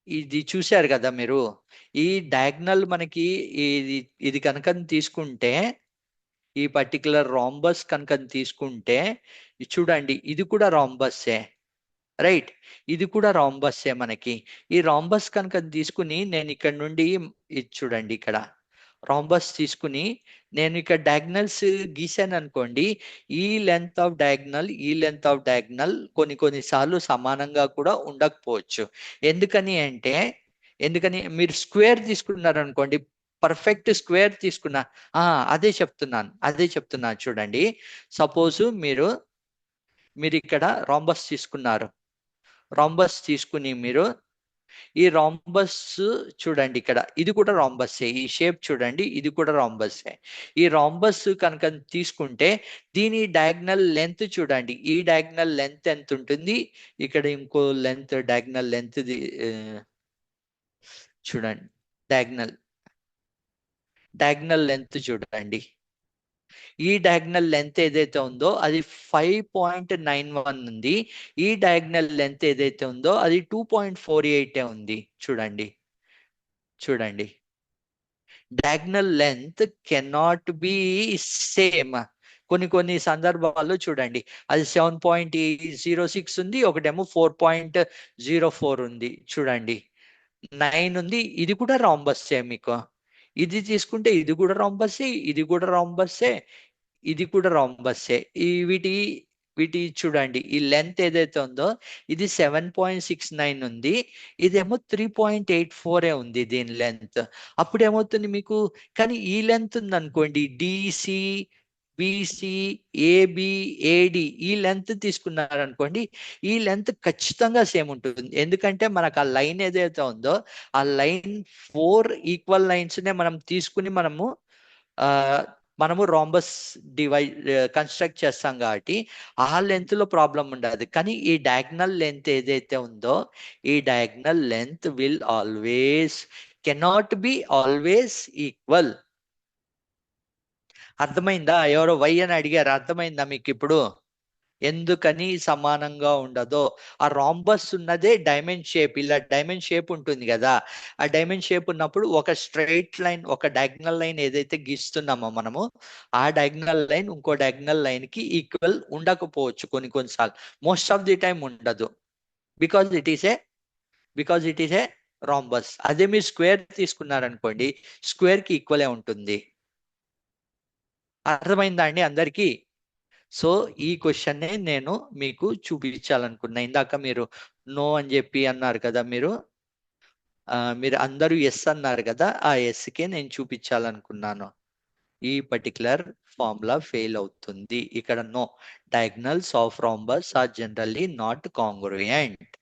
ఇది చూశారు కదా మీరు, ఈ డయాగ్నల్ మనకి ఇది ఇది కనుక తీసుకుంటే, ఈ పర్టికులర్ రాంబస్ కనుక తీసుకుంటే, ఇది చూడండి, ఇది కూడా రాంబస్సే. రైట్, ఇది కూడా రాంబస్సే మనకి. ఈ రాంబస్ కనుక తీసుకుని నేను ఇక్కడ నుండి, ఇది చూడండి ఇక్కడ రాంబస్ తీసుకుని నేను ఇక్కడ డయాగ్నల్స్ గీసాను అనుకోండి. ఈ లెంత్ ఆఫ్ డయాగ్నల్, ఈ లెంత్ ఆఫ్ డయాగ్నల్ కొన్నిసార్లు సమానంగా కూడా ఉండకపోవచ్చు. ఎందుకని మీరు స్క్వేర్ తీసుకున్నారు అనుకోండి, పర్ఫెక్ట్ స్క్వేర్ తీసుకున్నా. అదే చెప్తున్నాను చూడండి. సపోజ్ మీరు ఇక్కడ రాంబస్ తీసుకున్నారు. రాంబస్ తీసుకుని మీరు ఈ రాంబస్ చూడండి, ఇక్కడ ఇది కూడా రాంబస్సే. ఈ షేప్ చూడండి, ఇది కూడా రాంబస్సే. ఈ రాంబస్ కనుక తీసుకుంటే దీని డయాగ్నల్ లెంత్ చూడండి, ఈ డయాగ్నల్ లెంత్ ఎంత ఉంటుంది, ఇక్కడ ఇంకో లెంత్, డయాగ్నల్ లెంత్ చూడండి. డయాగ్నల్ లెంత్ చూడండి, ఈ డయాగ్నల్ లెంత్ ఏదైతే ఉందో అది 5.91 ఉంది. ఈ డయాగ్నల్ లెంత్ ఏదైతే ఉందో అది 2.48 ఉంది. చూడండి, diagonal length cannot be same. కొన్ని సందర్భాల్లో చూడండి, అది 7.06 ఉంది, ఒకటేమో 4.04 ఉంది. చూడండి, 9 ఉంది. ఇది కూడా రాంబస్సే. మీకు ఇది తీసుకుంటే ఇది కూడా రాంబస్సే, ఇది కూడా రాంబస్సే, ఇది కూడా రాంబస్సే. వీటి చూడండి, ఈ లెంత్ ఏదైతే ఉందో ఇది 7.69 ఉంది, ఇదేమో 3.84 ఉంది దీని లెంత్. అప్పుడు ఏమవుతుంది మీకు, కానీ ఈ లెంత్ ఉంది అనుకోండి, డిసి, బిసి, ఏబి, ఏడి, ఈ లెంత్ తీసుకున్నారనుకోండి, ఈ లెంత్ ఖచ్చితంగా సేమ్ ఉంటుంది. ఎందుకంటే మనకు ఆ లైన్ ఏదైతే ఉందో ఆ లైన్ 4 ఈక్వల్ లైన్స్ నే మనం తీసుకుని మనము రాంబస్ కన్స్ట్రక్ట్ చేస్తాం కాబట్టి ఆ లెంత్ లో ప్రాబ్లం ఉండదు. కానీ ఈ డయాగ్నల్ లెంత్ ఏదైతే ఉందో, ఈ diagonal length cannot be always equal. అర్థమైందా? ఎవరో వై అని అడిగారు, అర్థమైందా మీకు ఇప్పుడు? ఎందుకని సమానంగా ఉండదో, ఆ రాంబస్ ఉన్నదే డైమండ్ షేప్, ఇలా డైమండ్ షేప్ ఉంటుంది కదా, ఆ డైమండ్ షేప్ ఉన్నప్పుడు ఒక స్ట్రైట్ లైన్, ఒక డయాగ్నల్ లైన్ ఏదైతే గీస్తున్నామో మనము, ఆ డయాగ్నల్ లైన్ ఇంకో డయాగ్నల్ లైన్ కి ఈక్వల్ ఉండకపోవచ్చు కొన్నిసార్లు, మోస్ట్ ఆఫ్ ది టైం ఉండదు, because it is a rhombus. అదే మీరు స్క్వేర్ తీసుకున్నారనుకోండి, స్క్వేర్ కి ఈక్వలే ఉంటుంది. అర్థమైందా అండి అందరికీ? సో ఈ క్వశ్చన్ నేను మీకు చూపించాలనుకున్నా. ఇందాక మీరు నో అని చెప్పి అన్నారు కదా, మీరు అందరూ ఎస్ అన్నారు కదా, ఆ ఎస్ కే నేను చూపించాలనుకున్నాను. ఈ పర్టికులర్ ఫార్ములా ఫెయిల్ అవుతుంది ఇక్కడ. No, diagonals of rhombus are generally not congruent.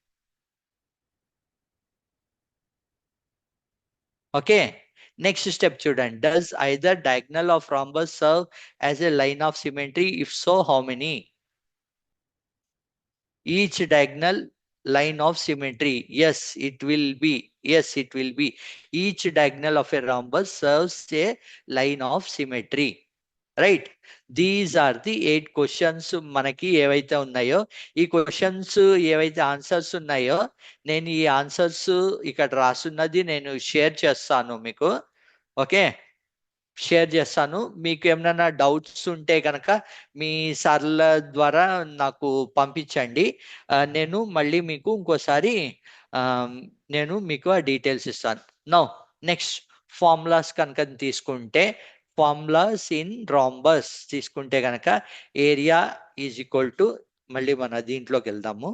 Okay, next step చూడండి. Does either diagonal of rhombus serve as a line of symmetry? If so, how many? Each diagonal line of symmetry, yes it will be, each diagonal of a rhombus serves a line of symmetry, right? These are the 8 questions మనకి ఏవైతే ఉన్నాయో, ఈ questions ఏవైతే answers ఉన్నాయో, నేను ఈ answers ఇక్కడ రాసున్నది నేను షేర్ చేస్తాను మీకు. ఓకే, షేర్ చేస్తాను. మీకు ఏమైనా డౌట్స్ ఉంటే కనుక మీ సార్ల ద్వారా నాకు పంపించండి. నేను మళ్ళీ మీకు ఇంకోసారి ఆ, నేను మీకు ఆ డీటెయిల్స్ ఇస్తాను. నౌ నెక్స్ట్ ఫార్ములాస్ కనుక తీసుకుంటే, ఫార్ములాస్ ఇన్ రాంబస్ తీసుకుంటే కనుక ఏరియా ఈజ్ ఈక్వల్ టు, మళ్ళీ మన దీంట్లోకి వెళ్దాము.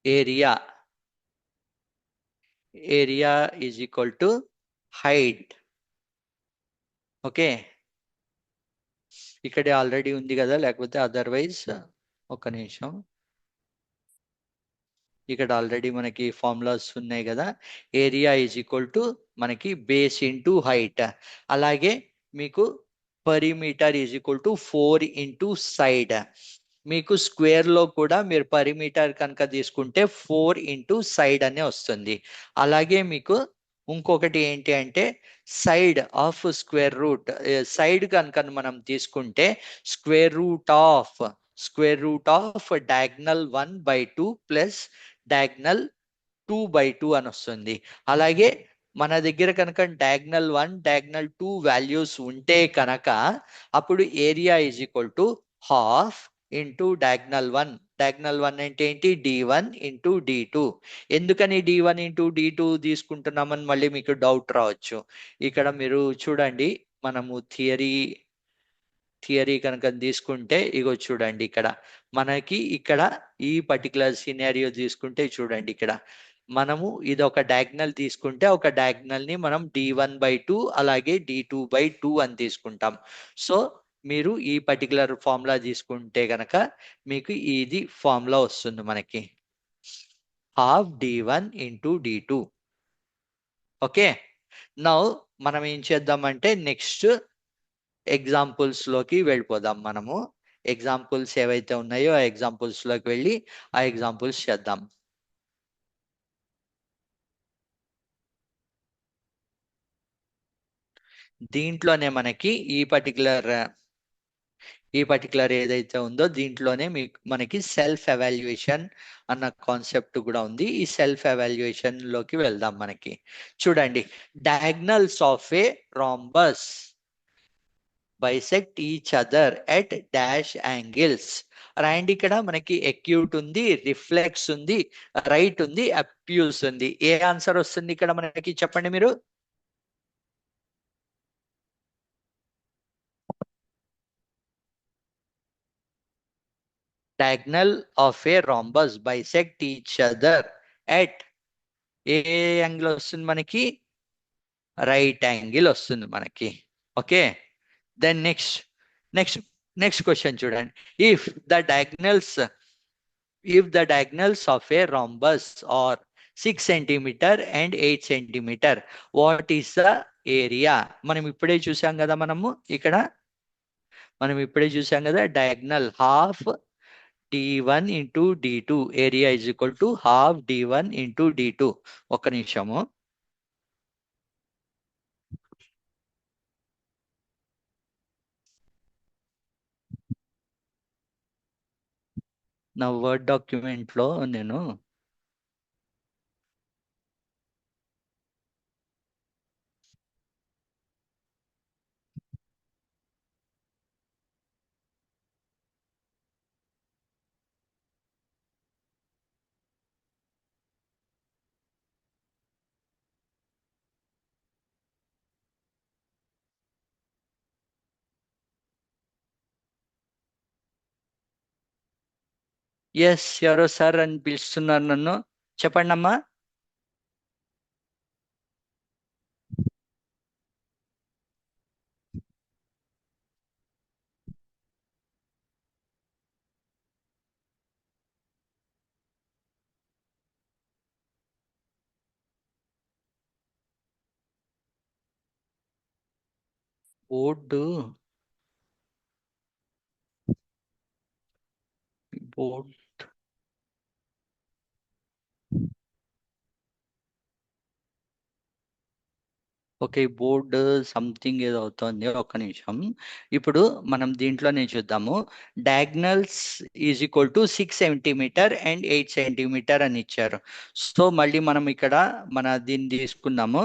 Area is equal to height. Okay, ఇక్కడే ఆల్రెడీ ఉంది కదా, లేకపోతే అదర్వైజ్ ఒక నిమిషం, ఇక్కడ ఆల్రెడీ మనకి ఫార్ములాస్ ఉన్నాయి కదా. ఏరియా ఈజ్ ఈక్వల్ టు మనకి బేస్ ఇంటూ హైట్, అలాగే మీకు perimeter is equal to 4 into side. మీకు స్క్వేర్ లో కూడా మీరు పరిమీటర్ కనుక తీసుకుంటే 4 ఇంటూ సైడ్ అనే వస్తుంది. అలాగే మీకు ఇంకొకటి ఏంటి అంటే side of square root, side కనుక మనం తీసుకుంటే square root of diagonal 1/2 plus diagonal 2/2 అని వస్తుంది. అలాగే మన దగ్గర కనుక డయాగ్నల్ 1 డయాగ్నల్ 2 వాల్యూస్ ఉంటే కనుక అప్పుడు area is equal to half into diagonal 1. Diagonal 1 అంటే ఏంటి? d1 into d2. ఎందుకని d1 ఇంటూ d2 తీసుకుంటున్నామని మళ్ళీ మీకు డౌట్ రావచ్చు. ఇక్కడ మీరు చూడండి, మనము థియరీ కనుక తీసుకుంటే ఇగో చూడండి, ఇక్కడ మనకి ఇక్కడ ఈ పర్టికులర్ సినారియో తీసుకుంటే చూడండి, ఇక్కడ మనము ఇది ఒక డయాగ్నల్ తీసుకుంటే ఒక డయాగ్నల్ ని మనం d1/2 అలాగే d2/2 అని తీసుకుంటాం. సో మీరు ఈ పర్టికులర్ ఫార్ములా తీసుకుంటే గనక మీకు ఇది ఫార్ములా వస్తుంది మనకి, half d1 into d2. Okay, now మనం ఏం చేద్దామంటే నెక్స్ట్ ఎగ్జాంపుల్స్ లోకి వెళ్ళిపోదాం. మనము ఎగ్జాంపుల్స్ ఏవైతే ఉన్నాయో ఆ ఎగ్జాంపుల్స్ లోకి వెళ్ళి ఆ ఎగ్జాంపుల్స్ చేద్దాం. దీంట్లోనే మనకి ఈ పర్టికులర్ ఏదైతే ఉందో దీంట్లోనే మనకి సెల్ఫ్ ఎవాల్యుయేషన్ అన్న కాన్సెప్ట్ కూడా ఉంది. ఈ సెల్ఫ్ ఎవాల్యుయేషన్ లోకి వెళ్దాం. మనకి చూడండి, diagonals of a rhombus bisect each other at dash angles. రాయండి, ఇక్కడ మనకి ఎక్యూట్ ఉంది, రిఫ్లెక్స్ ఉంది, రైట్ ఉంది, అప్యూస్ ఉంది. ఏ ఆన్సర్ వస్తుంది ఇక్కడ మనకి చెప్పండి మీరు? Diagonal of a rhombus bisect each other at a angle వస్తుంది మనకి? రైట్ యాంగిల్ వస్తుంది మనకి. Okay, then next next question చూడండి. If the diagonals of a rhombus are 6 centimeter and 8 centimeter, what is the area? మనం ఇప్పుడే చూసాం కదా, మనం ఇప్పుడే చూసాం కదా, diagonal half D1 into D2 area is equal to half D1 into D2. ఒక్క నిమిషము. నా వర్డ్ డాక్యుమెంట్లో నేను ఎస్ ఎవరో సార్ అని పిలుస్తున్నారు నన్ను. చెప్పండి అమ్మా. Board board okay, board something ఏదో అవుతుంది. ఒక్క నిమిషం. ఇప్పుడు మనం దీంట్లోనే చూద్దాము. Diagonals is equal to 6 centimeter and 8 centimeter అని ఇచ్చారు. సో మళ్ళీ మనం ఇక్కడ దీన్ని తీసుకున్నాము.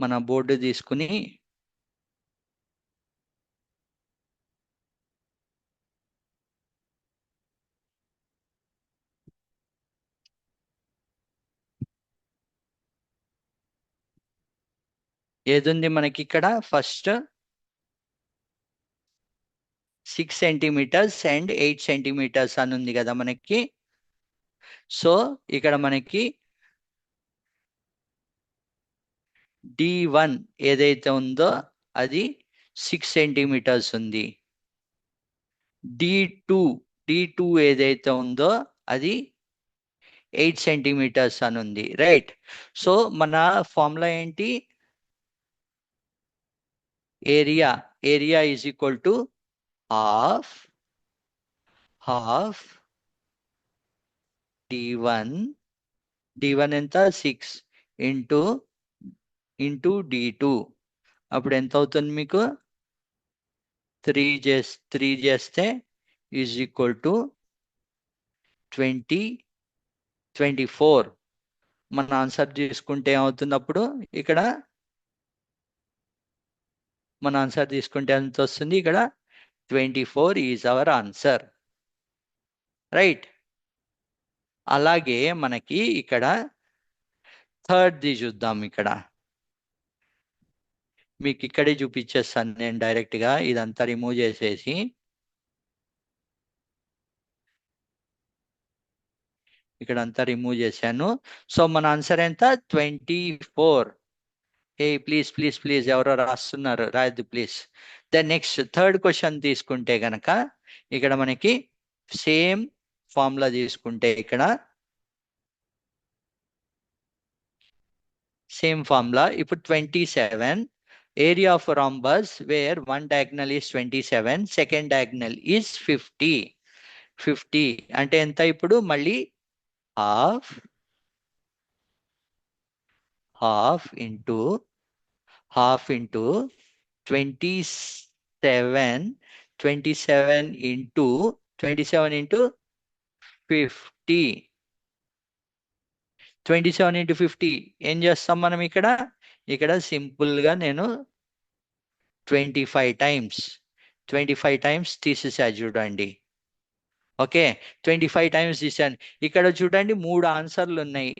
మన బోర్డు తీసుకుని ఏదుంది మనకి ఇక్కడ ఫస్ట్ 6 సెంటీమీటర్స్ అండ్ 8 సెంటీమీటర్స్ అని ఉంది కదా మనకి. సో ఇక్కడ మనకి D1 ఏదైతే ఉందో అది 6 సెంటీమీటర్స్ ఉంది. D2 D2 ఏదైతే ఉందో అది 8 సెంటీమీటర్స్ అని ఉంది, రైట్. సో మన ఫార్ములా ఏంటి? Area area is equal to half half D1 D1 ఎంత 6 ఇంటూ ఇంటూ D2. అప్పుడు ఎంత అవుతుంది మీకు? 3 చేస్తే ఈజ్ ఈక్వల్ టు 24. మన ఆన్సర్ తీసుకుంటే ఏమవుతుంది అప్పుడు? ఇక్కడ మన ఆన్సర్ తీసుకుంటే ఎంత వస్తుంది? ఇక్కడ 24 ఈజ్ అవర్ ఆన్సర్, రైట్. అలాగే మనకి ఇక్కడ థర్డ్ది చూద్దాం. ఇక్కడ మీకు ఇక్కడే చూపించేస్తాను నేను డైరెక్ట్గా. ఇదంతా రిమూవ్ చేసేసి ఇక్కడ అంతా రిమూవ్ చేశాను. సో మన ఆన్సర్ ఎంత? 24. ఏ ప్లీజ్ ప్లీజ్ ప్లీజ్ ఎవరో రాస్తున్నారు, రాయద్దు please. Then next third question తీసుకుంటే గనక ఇక్కడ మనకి సేమ్ ఫార్ములా తీసుకుంటే ఇక్కడ సేమ్ ఫార్ములా. ఇప్పుడు 27 area of rhombus where one diagonal is 27, second diagonal is 50. 50 అంటే ఎంత? ఇప్పుడు మళ్ళీ half half into 27. 27 into 50. 27 into 50 ఏం చేస్తాం మనం ఇక్కడ? ఇక్కడ సింపుల్గా నేను 25 టైమ్స్ తీసేసా చూడండి. ఓకే, 25 టైమ్స్ తీసాను. ఇక్కడ చూడండి 3 ఆన్సర్లు ఉన్నాయి.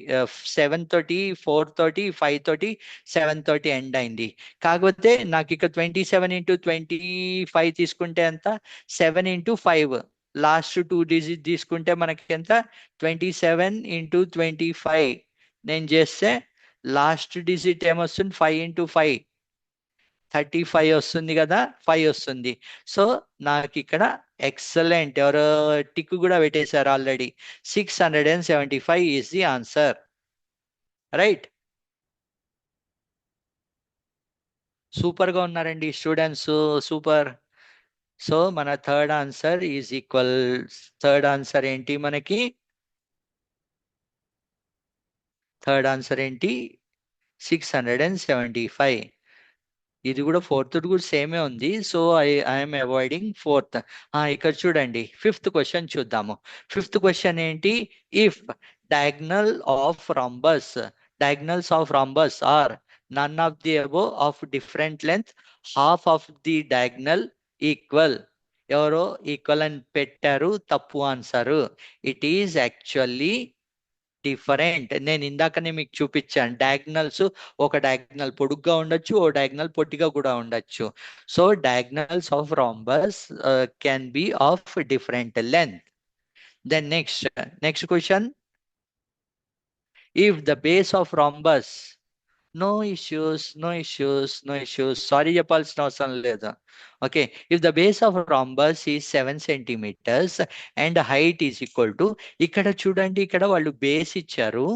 7 తోటి, 4 తోటి, 5 తోటి, 7 తోటి ఎండ్ అయింది. కాకపోతే నాకు ఇక్కడ 27 ఇంటూ 25 తీసుకుంటే ఎంత? 7 ఇంటూ 5 లాస్ట్ 2 డిజిట్ తీసుకుంటే మనకి ఎంత? 27 ఇంటూ 25 నేను చేస్తే లాస్ట్ డిజిట్ ఏమొస్తుంది? 5 ఇంటూ 5 35 వస్తుంది కదా, 5 వస్తుంది. సో నాకు ఇక్కడ ఎక్సలెంట్, ఎవరో టిక్ కూడా పెట్టేశారు already. 675 is the answer, right. సూపర్గా ఉన్నారండి స్టూడెంట్స్, సూపర్. సో మన third answer is equal. Third answer ఏంటి మనకి? థర్డ్ ఆన్సర్ ఏంటి? 675. ఇది కూడా ఫోర్త్ కూడా సేమే ఉంది. So I'm avoiding fourth. ఇక్కడ చూడండి, ఫిఫ్త్ క్వశ్చన్ చూద్దాము. ఫిఫ్త్ క్వశ్చన్ ఏంటి? If diagonal of rhombus diagonals of rhombus are none of the above of different length, half of the diagonal equal. ఎవరో ఈక్వల్ అని పెట్టారు, తప్పు answer. It is actually different. నేను ఇందాకనే మీకు చూపించాను, డయాగ్నల్స్ ఒక డయాగ్నల్ పొడుగ్గా ఉండొచ్చు, ఓ డయాగ్నల్ పొట్టిగా కూడా ఉండొచ్చు. So diagonals of rhombus can be of different length. Then next question. If the base of rhombus, no issues, no issues, no issues, sorry చెప్పాల్సిన అవసరం లేదు. Okay. If the base of rhombus is 7 centimeters and height is equal to, ఇక్కడ చూడండి, ఇక్కడ వాళ్ళు base ఇచ్చారు,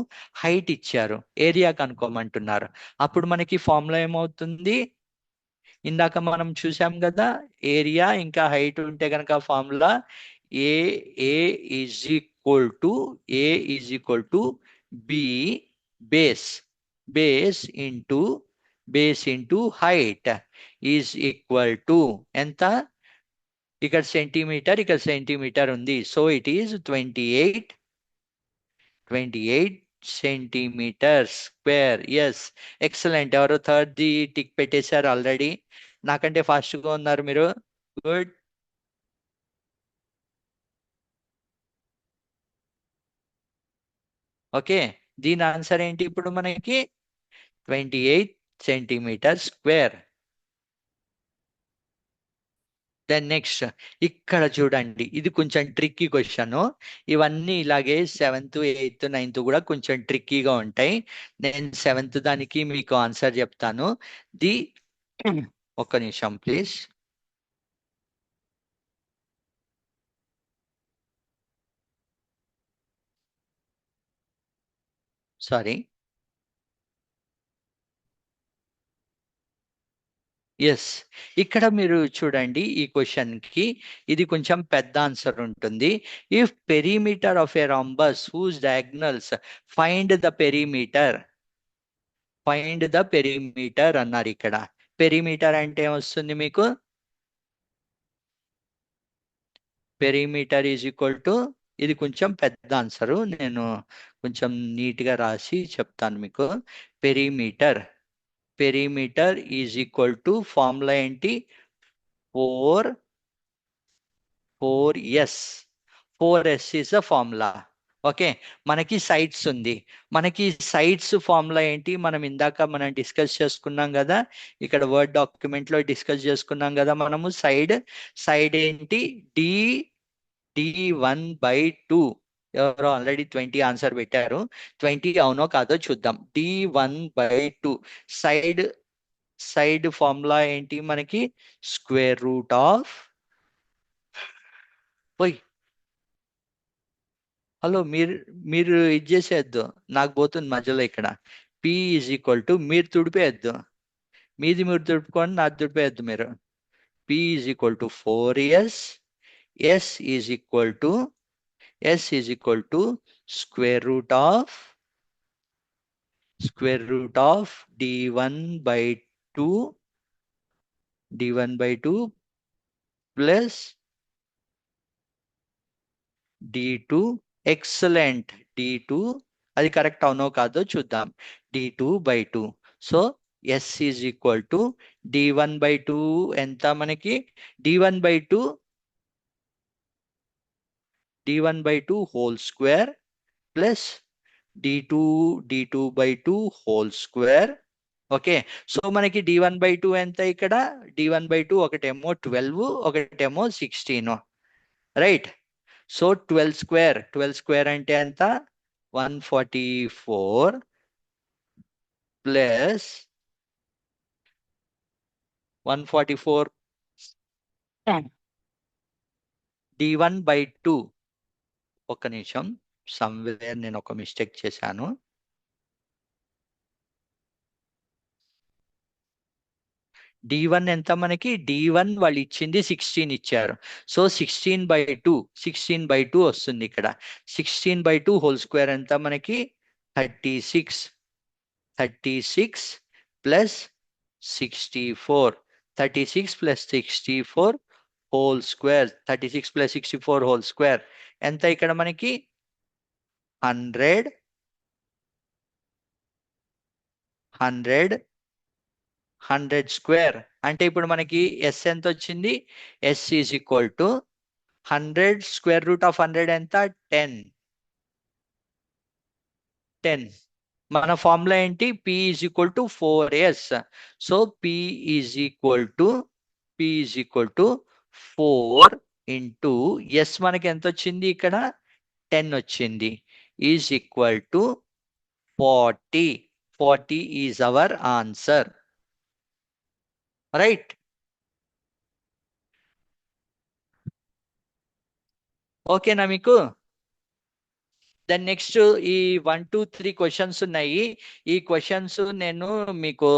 height ఇచ్చారు, area కనుక్కోమంటున్నారు. అప్పుడు మనకి ఫార్ములా ఏమవుతుంది? ఇందాక మనం చూసాం కదా, ఏరియా ఇంకా హైట్ ఉంటే కనుక formula A A is equal to A is equal to B base base into height is equal to ఎంత? ఇక్కడ సెంటీమీటర్, ఇక్కడ సెంటీమీటర్ ఉంది. So it is 28 centimeter square. Yes, excellent. ఎవరో థర్డ్ ది టిక్ పెట్టేశారు already. నాకంటే ఫాస్ట్గా ఉన్నారు మీరు. గుడ్. ఓకే. దీని ఆన్సర్ ఏంటి ఇప్పుడు మనకి? 28 సెంటీమీటర్ స్క్వేర్. దెన్ నెక్స్ట్, ఇక్కడ చూడండి, ఇది కొంచెం ట్రిక్కీ క్వశ్చన్. ఇవన్నీ ఇలాగే 7th 8th 9th కూడా కొంచెం ట్రిక్కీగా ఉంటాయి. నేను 7th దానికి మీకు ఆన్సర్ చెప్తాను. ది ఒక్క నిమిషం ప్లీజ్. సారీ. ఎస్, ఇక్కడ మీరు చూడండి, ఈ క్వశ్చన్ కి ఇది కొంచెం పెద్ద ఆన్సర్ ఉంటుంది. If perimeter of a rhombus whose diagonals, find the perimeter. Find the perimeter అన్నారు ఇక్కడ. పెరిమీటర్ అంటే ఏమొస్తుంది మీకు? పెరిమీటర్ ఈజ్ ఈక్వల్ టు, ఇది కొంచెం పెద్ద ఆన్సరు, నేను కొంచెం నీట్గా రాసి చెప్తాను మీకు. Perimeter perimeter is equal to formula ఏంటి? 4 4s. 4s is the formula. Okay. మనకి సైడ్స్ ఉంది. మనకి సైడ్స్ ఫార్ములా ఏంటి? మనం డిస్కస్ చేసుకున్నాం కదా, ఇక్కడ వర్డ్ డాక్యుమెంట్ లో డిస్కస్ చేసుకున్నాం కదా మనము. సైడ్ ఏంటి? D D1/2. ఎవరో ఆల్రెడీ 20 ఆన్సర్ పెట్టారు. 20 అవునో కాదో చూద్దాం. D1/2. సైడ్ సైడ్ ఫార్ములా ఏంటి మనకి? స్క్వేర్ రూట్ ఆఫ్, పోయి, హలో, మీరు మీరు ఇది చేసేయద్దు, నాకు పోతుంది మధ్యలో ఇక్కడ. P ఈజ్ ఈక్వల్ టు, మీరు తుడిపేయద్దు, మీరు తుడుపుకొని నాకు తుడిపేయద్దు మీరు. P is equal to 4s. S is equal to S is equal to square root of d1/2 plus d2. Excellent. d2, అది కరెక్ట్ అవునో కాదో చూద్దాం. d2/2. So S is equal to d1/2 ఎంత మనకి? d1/2 whole square plus d2 d2/2 whole square. Okay. So మనకి d1/2 ఎంత ఇక్కడ? d1/2 ఒకటేమో 12, ఒకటేమో 16. రైట్. సో 12 స్క్వేర్ అంటే ఎంత? 144 ప్లస్ 144 d1/2. ఒక్క నిమిషం, సమ్వేర్ నేను ఒక మిస్టేక్ చేశాను. D1 ఎంత మనకి? D1 వాళ్ళు ఇచ్చింది 16 ఇచ్చారు. సో 16/2 వస్తుంది ఇక్కడ. 16/2 హోల్ స్క్వేర్ ఎంత మనకి? 36. 36 plus 64. 36 plus 64 whole square. 36 plus 64 whole square ఎంత ఇక్కడ మనకి? 100. 100 స్క్వేర్. అంటే ఇప్పుడు మనకి ఎస్ ఎంత వచ్చింది? S is equal to 100 square root of 100 ఎంత? 10. 10. మన ఫార్ములా ఏంటి? P is equal to 4s. So P is equal to 4 into S మనకి ఎంత వచ్చింది ఇక్కడ? 10 వచ్చింది. Is equal to 40. 40 is our answer. Right. ఓకేనా మీకు? దెన్ నెక్స్ట్ ఈ 1 2 3 క్వశ్చన్స్ ఉన్నాయి. ఈ క్వశ్చన్స్ నేను మీకు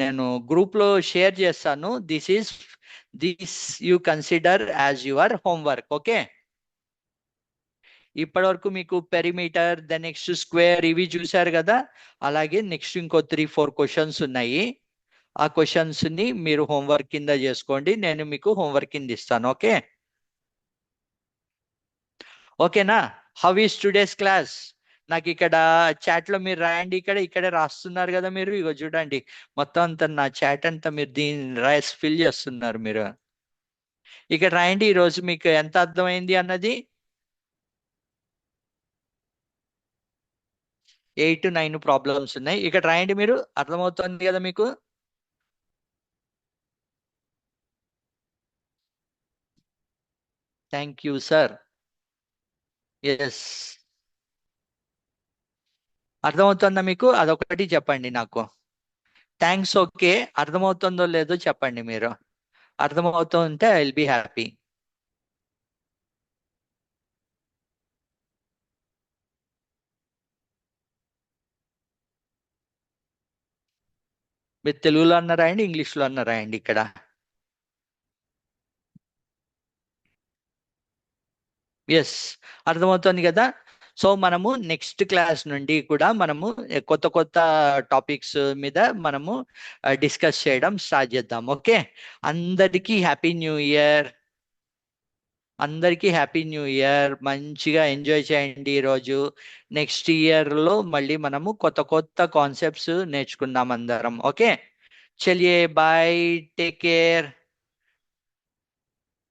నేను గ్రూప్ లో షేర్ చేస్తాను. This you consider as your homework. Okay. ఇప్పటి వరకు మీకు పెరిమీటర్, ద నెక్స్ట్ స్క్వేర్ ఇవి చూశారు కదా. అలాగే నెక్స్ట్ ఇంకో 3 4 క్వశ్చన్స్ ఉన్నాయి. ఆ క్వశ్చన్స్ ని మీరు హోంవర్క్ కింద చేసుకోండి. నేను మీకు హోంవర్క్ కింద ఇస్తాను. ఓకే. ఓకేనా? How is today's class? నాకు ఇక్కడ చాట్ లో మీరు రాయండి. ఇక్కడే రాస్తున్నారు కదా మీరు. ఇగో చూడండి, మొత్తం అంతా నా చాట్ అంతా మీరు దీన్ని రాసి ఫిల్ చేస్తున్నారు మీరు. ఇక్కడ రాయండి ఈ రోజు మీకు ఎంత అర్థమైంది అన్నది. 8 9 ప్రాబ్లమ్స్ ఉన్నాయి. ఇక్కడ రాయండి మీరు. అర్థమవుతుంది కదా మీకు? Thank you sir. ఎస్. అర్థమవుతుందా మీకు? అదొకటి చెప్పండి నాకు. థ్యాంక్స్. ఓకే. అర్థమవుతుందో లేదో చెప్పండి మీరు. అర్థమవుతుంటే ఐ విల్ బి హ్యాపీ. మీరు తెలుగులో అన్న రాయండి, ఇంగ్లీష్లో అన్న రాయండి ఇక్కడ. ఎస్. అర్థమవుతుంది కదా. సో మనము నెక్స్ట్ క్లాస్ నుండి కూడా మనము కొత్త కొత్త టాపిక్స్ మీద మనము డిస్కస్ చేయడం స్టార్ట్ చేద్దాం. ఓకే. అందరికీ హ్యాపీ న్యూ ఇయర్. అందరికీ హ్యాపీ న్యూ ఇయర్. మంచిగా ఎంజాయ్ చేయండి ఈరోజు. నెక్స్ట్ ఇయర్లో మళ్ళీ మనము కొత్త కొత్త కాన్సెప్ట్స్ నేర్చుకుందాం అందరం. ఓకే. చలియే బాయ్. Take care.